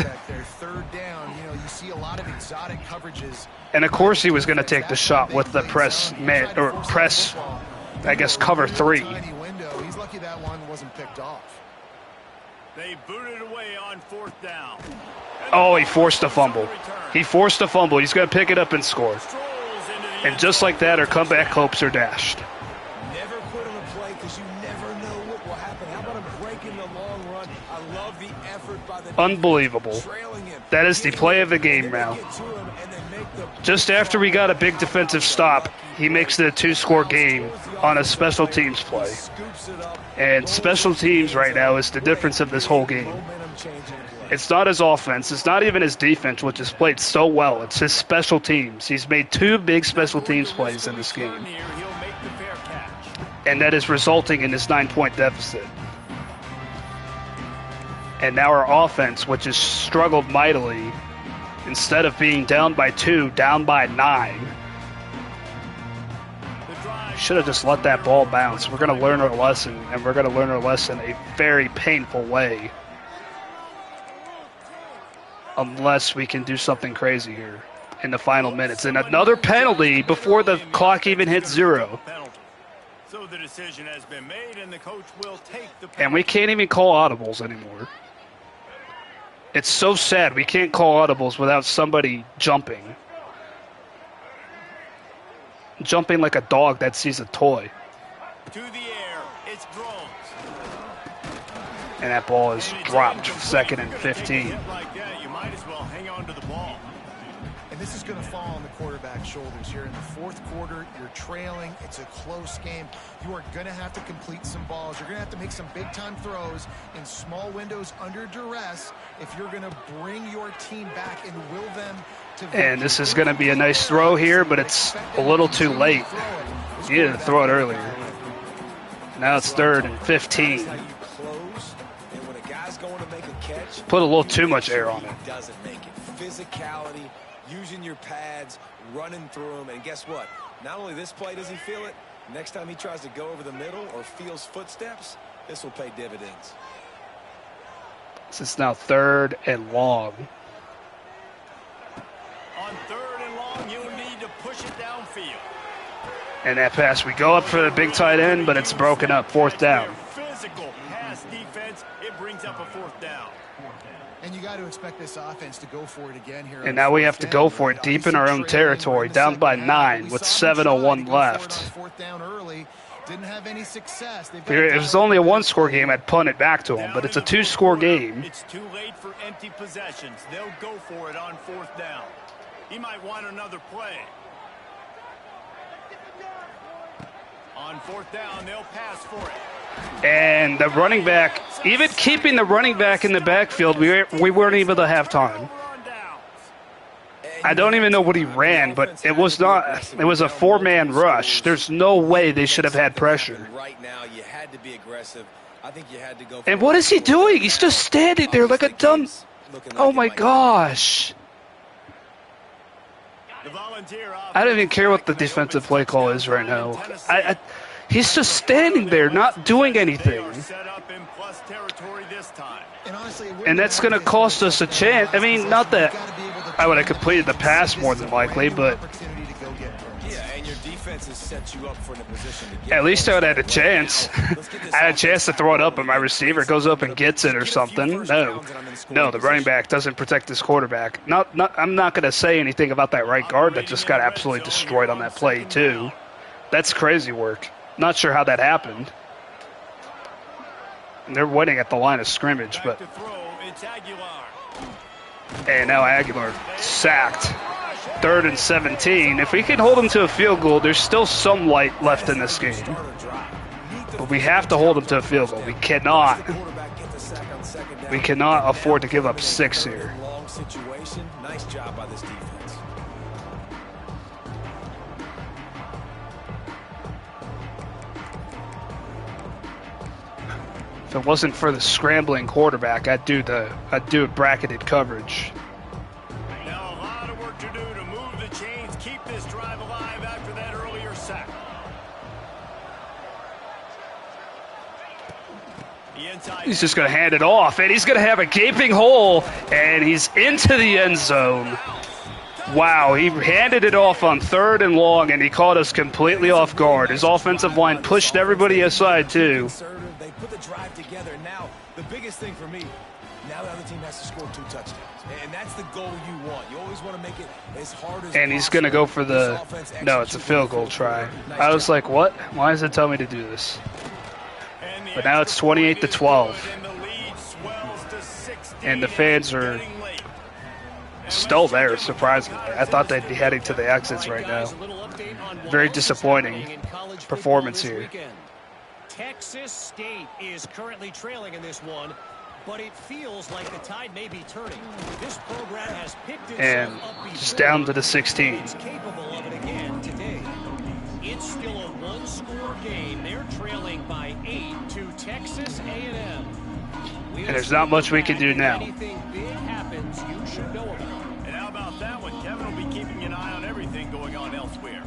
And, of course, he was going to take the shot with the press, I guess, cover 3. He's lucky that one wasn't picked off. They booted away on 4th down. Oh, he forced a fumble. He forced a fumble. He's going to pick it up and score. And just like that, our comeback hopes are dashed. Never quit on a play because you never know what will happen. How about a break in the long run? I love the effort by the unbelievable. That is the play of the game now. Just after we got a big defensive stop, he makes it a 2-score game on a special teams play. And special teams right now is the difference of this whole game. It's not his offense. It's not even his defense, which has played so well. It's his special teams. He's made 2 big special teams plays in this game. And that is resulting in this 9-point deficit. And now our offense, which has struggled mightily, instead of being down by 2, down by 9. Should have just let that ball bounce. We're going to learn our lesson, and we're going to learn our lesson a very painful way. Unless we can do something crazy here in the final minutes. And another penalty before the clock even hits 0. So the decision has been made, and the coach will take the penalty. And we can't even call audibles anymore. It's so sad. We can't call audibles without somebody jumping. Jumping like a dog that sees a toy. To the air, it's Drones. And that ball is dropped, 2nd and 15. Like that, you might as well hang on to the ball. And this is going to fall on the quarterback's shoulders here in the fourth quarter. You're trailing. It's a close game. You are going to have to complete some balls. You're going to have to make some big-time throws in small windows under duress if you're going to bring your team back and will them to. And this is going to be a nice throw here, but it's a little too late. You needed to throw it earlier. Now it's 3rd and 15. Put a little too much air on it. Doesn't make it. Physicality, using your pads, running through them, and guess what? Not only this play does he feel it, next time he tries to go over the middle or feels footsteps, this will pay dividends. This is now 3rd and long. On 3rd and long, you'll need to push it downfield. And that pass, we go up for the big tight end, but it's broken up. 4th down. Physical pass defense, it brings up a 4th down. And you got to expect this offense to go for it again here. And now we have to go for it deep in our own territory, down by 9 with 7:01 left. Fourth down early. Didn't have any success. If it was only a 1-score game, I'd punt it back to him, but it's a 2-score game. It's too late for empty possessions. They'll go for it on 4th down. He might want another play. On 4th down, they'll pass for it. And the running back, even keeping the running back in the backfield, we weren't able to have time. I don't even know what he ran, but it was not. It was a 4-man rush. There's no way they should have had pressure. Right now, you had to be aggressive. I think you had to go. And what is he doing? He's just standing there like a dumb. Oh my gosh! I don't even care what the defensive play call is right now. He's just standing there, not doing anything. And that's going to cost us a chance. I mean, not that I would have completed the pass more than likely, but at least I would have had a chance. I had a chance to throw it up, and my receiver goes up and gets it or something. No, the running back doesn't protect his quarterback. I'm not going to say anything about that right guard that just got absolutely destroyed on that play, too. That's crazy work. Not sure how that happened. And they're winning at the line of scrimmage, but. And now Aguilar sacked. 3rd and 17. If we can hold them to a field goal, there's still some light left in this game. But we have to hold them to a field goal. We cannot afford to give up 6 here. Nice job by this defense. If it wasn't for the scrambling quarterback, I'd do a bracketed coverage. Now a lot of work to do to move the chains, keep this drive alive after that earlier sack. He's just going to hand it off, and he's going to have a gaping hole, and he's into the end zone. Wow, he handed it off on 3rd and long, and he caught us completely off guard. His offensive line pushed everybody aside, too. They put the drive together. Now, the biggest thing for me, now the other team has to score 2 touchdowns. And that's the goal you want. You always want to make it as hard as And he's going to go for the... No, it's a field goal try. I was like, what? Why does it tell me to do this? But now it's 28-12. And the fans are still there, surprisingly. I thought they'd be heading to the exits right now. Very disappointing performance here. Texas State is currently trailing in this one, but it feels like the tide may be turning. This program has picked itself up before, just down to the 16. It's capable of it again today. It's still a 1-score game. They're trailing by 8 to Texas A&M. And there's not much we can do now. Anything big happens, you should know about it. And how about that one? Kevin will be keeping an eye on everything going on elsewhere.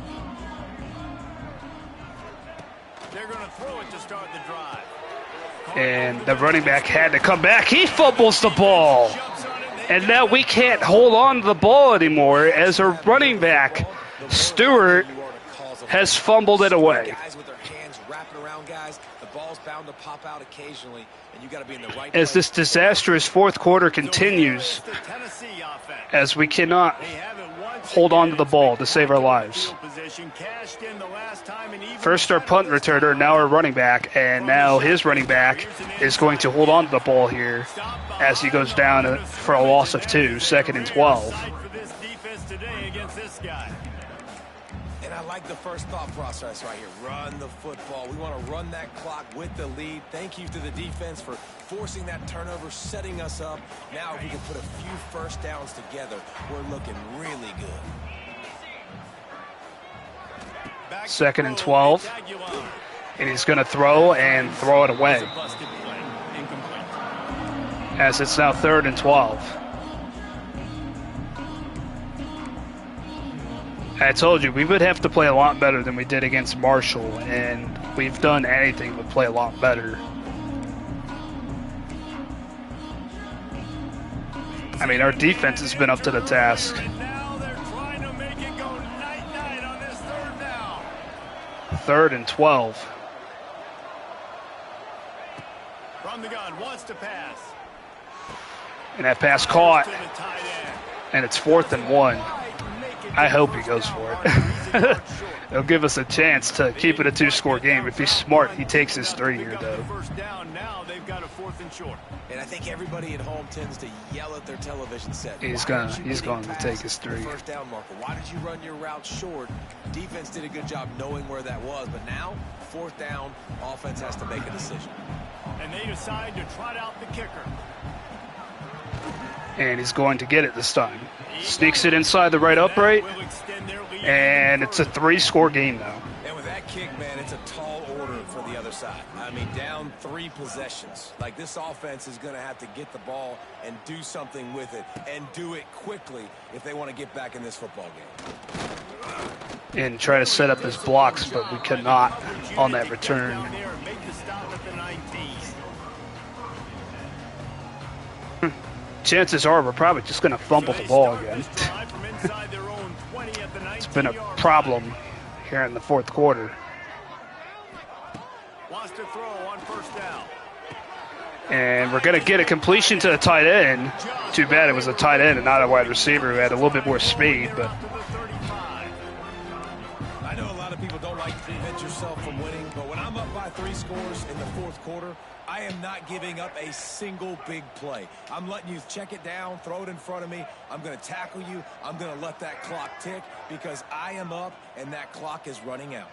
They're going to throw it to start the drive. And the running back had to come back. He fumbles the ball. And now we can't hold on to the ball anymore as our running back, Stewart, has fumbled it away. Guys with their hands wrapping around guys, the ball's bound to pop out occasionally, and you got to be in the right as this disastrous fourth quarter continues, as we cannot hold on to the ball to save our lives. First our punt returner, now our running back, and now his running back is going to hold on to the ball here as he goes down for a loss of 2, 2nd and 12. today against this guy. And I like the first thought process right here. Run the football. We want to run that clock with the lead. Thank you to the defense for forcing that turnover, setting us up. Now if we can put a few first downs together, we're looking really good. 2nd and 12. And he's going to throw and throw it away. As it's now 3rd and 12. I told you, we would have to play a lot better than we did against Marshall, and we've done anything but play a lot better. I mean, our defense has been up to the task. And now they're trying to make it go night-night on this 3rd down. 3rd and 12. From the gun, wants to pass. And that pass caught, To the tight end. and it's 4th and 1. I hope he goes for it. It'll give us a chance to keep it a 2-score game. If he's smart, he takes his 3 here, though. First down, now they've got a 4th and short. And I think everybody at home tends to yell at their television set. He's Why going didn't you to pass take his the 3. First down marker. Why did you run your route short? Defense did a good job knowing where that was, but now 4th down, offense has to make a decision. And they decide to trot out the kicker. And he's going to get it this time. Sneaks it inside the right upright, Will extend their lead and it's a 3-score game now. And with that kick, man, it's a tall order for the other side. I mean, down 3 possessions. Like, this offense is going to have to get the ball and do something with it, and do it quickly if they want to get back in this football game. And try to set up his blocks, but we cannot on that return. down there and make the stop at the 19. Chances are we're probably just going to fumble the ball again. It's been a problem here in the 4th quarter. Wants to throw on 1st down. And we're going to get a completion to the tight end. Too bad it was a tight end and not a wide receiver who had a little bit more speed. But I know a lot of people don't like to prevent yourself from winning, but when I'm up by 3 scores in the 4th quarter, I am not giving up a single big play. I'm letting you check it down, throw it in front of me. I'm going to tackle you. I'm going to let that clock tick because I am up and that clock is running out.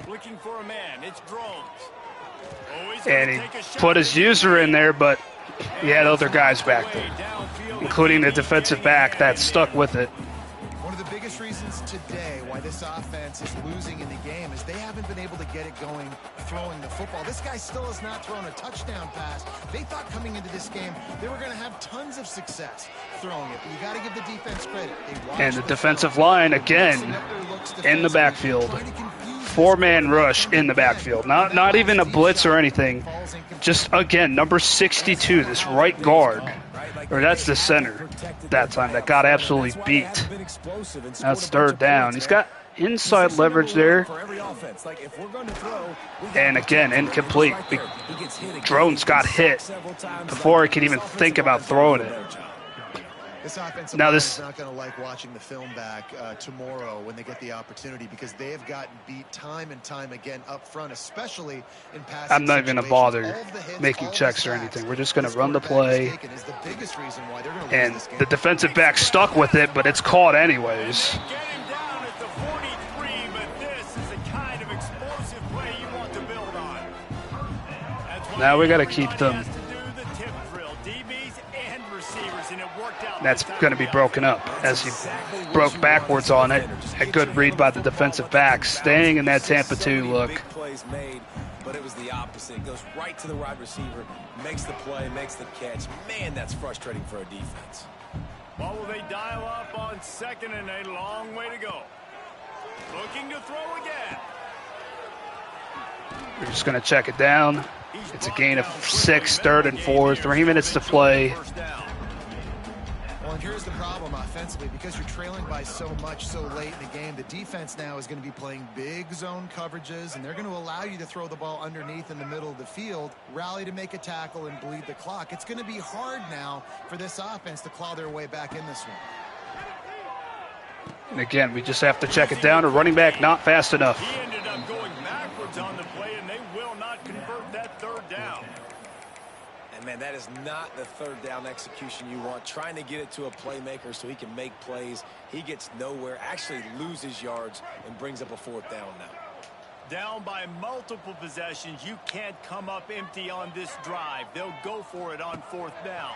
Looking for a man. It's Drones. and he put his user in there, but he had other guys back there, including the defensive back that stuck with it. One of the biggest reasons today why this offense is losing in the game is they haven't been able to get it going throwing the football. This guy still has not thrown a touchdown pass. They thought coming into this game they were going to have tons of success throwing it. But you got to give the defense credit. And the defensive line, again, in the backfield. Four-man rush in the backfield. Not even a blitz or anything. Just, again, number 62, this right guard. Or that's the center that time that got absolutely beat. That's third down. He's got inside leverage there. And again, incomplete. Drones got hit before he could even think about throwing it. This offensive now line this is not going to like watching the film back tomorrow when they get the opportunity, because they have gotten beat time and time again up front, especially in passing. I'm not even going to bother making checks or anything. We're just going to run the play. And the defensive back stuck with it, but it's caught anyways. Now we got to keep them. That's going to be broken up as he broke backwards on it. A good read by the defensive back, staying in that Tampa 2 look. But it was the opposite. Goes right to the wide receiver, makes the play, makes the catch. Man, that's frustrating for a defense. Well, will they dial up on second and a long way to go? Looking to throw again. We're just going to check it down. It's a gain of 6, 3rd and 4, 3 minutes to play. Well, and here's the problem offensively, because you're trailing by so much so late in the game. The defense now is going to be playing big zone coverages, and they're going to allow you to throw the ball underneath in the middle of the field, rally to make a tackle, and bleed the clock. It's going to be hard now for this offense to claw their way back in this one. And again, we just have to check it down. A running back not fast enough. He ended up going backwards on the play, and they will not convert that third down. And Man, that is not the third down execution you want. Trying to get it to a playmaker so he can make plays. He gets nowhere, actually loses yards, and brings up a fourth down now. Down by multiple possessions, you can't come up empty on this drive. They'll go for it on fourth down.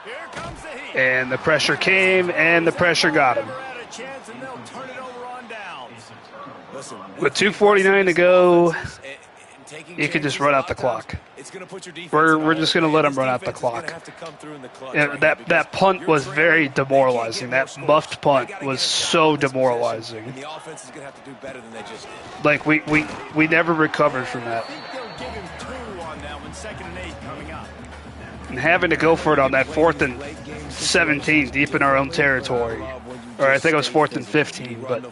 Here comes the heat. And the pressure came, and the pressure got him. With 2:49 to go, you can just run out the clock. We're just going to let him run out the clock. That punt was very demoralizing. That muffed punt was so demoralizing. Like, we never recovered from that. And having to go for it on that 4th and 17 deep in our own territory. Or I think it was 4th and 15, but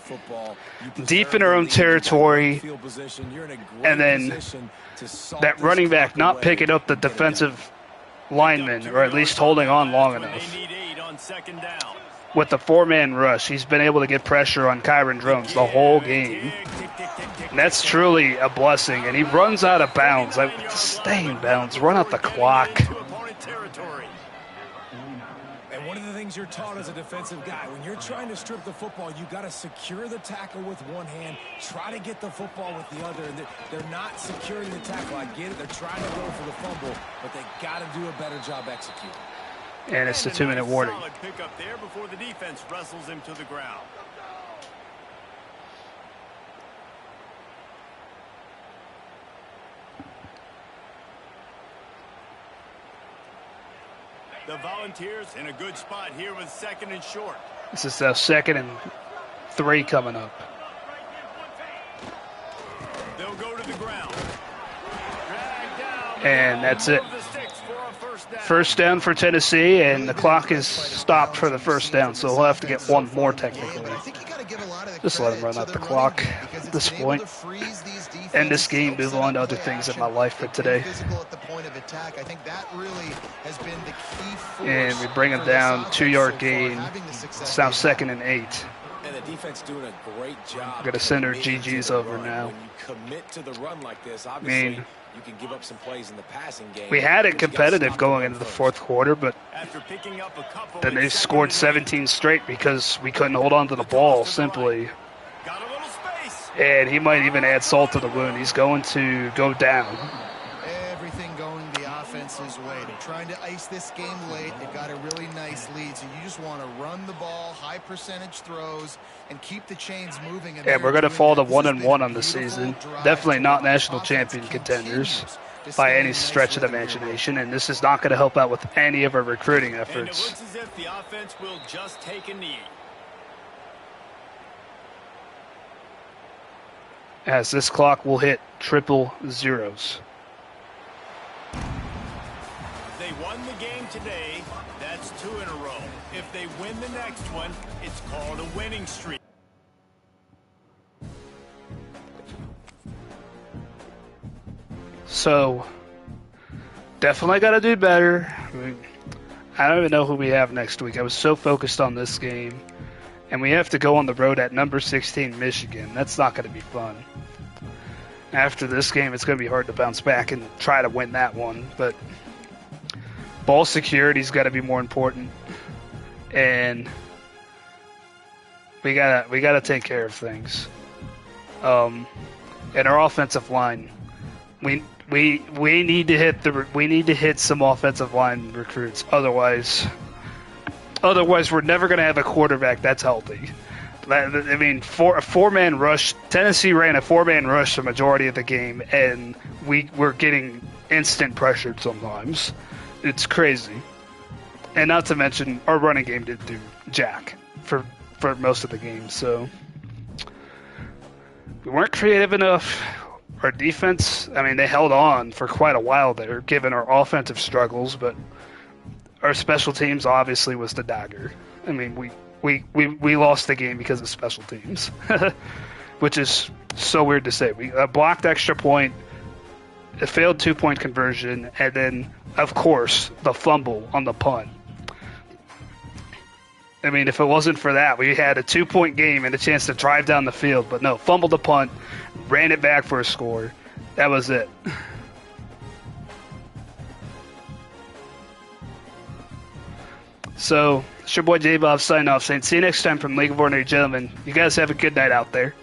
deep in our own territory, and then that running back not picking up the defensive lineman, or at least holding on long enough. With the 4-man rush, he's been able to get pressure on Kyron Drones the whole game. And that's truly a blessing, and he runs out of bounds. Stay in bounds, run out the clock. And one of the things you're taught as a defensive guy, when you're trying to strip the football, you got to secure the tackle with one hand, try to get the football with the other. And they're not securing the tackle. I get it. They're trying to go for the fumble, but they got to do a better job executing. And it's the 2-minute warning. Pick up there before the defense wrestles him to the ground. The Volunteers in a good spot here with 2nd and short. This is the 2nd and 3 coming up. They'll go to the ground. And that's it. First down for Tennessee, and the clock is stopped for the first down, so we'll have to get one more technically. Just let him run out the clock at this point. End this game, move on to other things in my life for today. And we bring him down, 2-yard gain. It's now 2nd and 8. And the defense doing a great job. Got to send her GGs over now. When you commit to the run like this, obviously you can give up some plays in the passing game. We had it competitive going into the 4th quarter, but then they scored 17 straight because we couldn't hold on to the ball simply. And he might even add salt to the wound. He's going to go down. Everything going the offense's way. They're trying to ice this game late. They've got a really nice lead, so you just want to run the ball, high percentage throws, and keep the chains moving. And we're going to fall to 1-1 on the season. Definitely not national champion contenders by any stretch of the imagination, and this is not going to help out with any of our recruiting efforts. And it looks as if the offense will just take a knee. As this clock will hit triple zeros. They won the game today. That's 2 in a row. If they win the next one, it's called a winning streak. So, definitely got to do better. I don't even know who we have next week. I was so focused on this game. And we have to go on the road at number 16, Michigan. That's not going to be fun. After this game, it's going to be hard to bounce back and try to win that one. But ball security's got to be more important. And we gotta take care of things. And our offensive line, we need to hit some offensive line recruits. Otherwise, we're never going to have a quarterback that's healthy. I mean, a 4-man rush. Tennessee ran a 4-man rush the majority of the game, and we were getting instant pressured sometimes. It's crazy. And not to mention, our running game didn't do jack for most of the game. So we weren't creative enough. Our defense, I mean, they held on for quite a while there, given our offensive struggles, but our special teams obviously was the dagger. I mean, we lost the game because of special teams, which is so weird to say. We blocked extra point, a failed 2-point conversion, and then, of course, the fumble on the punt. I mean, if it wasn't for that, we had a 2-point game and a chance to drive down the field, but no, fumbled the punt, ran it back for a score. That was it. So, it's your boy J-Bob signing off saying see you next time from League of Ordinary Gentlemen. You guys have a good night out there.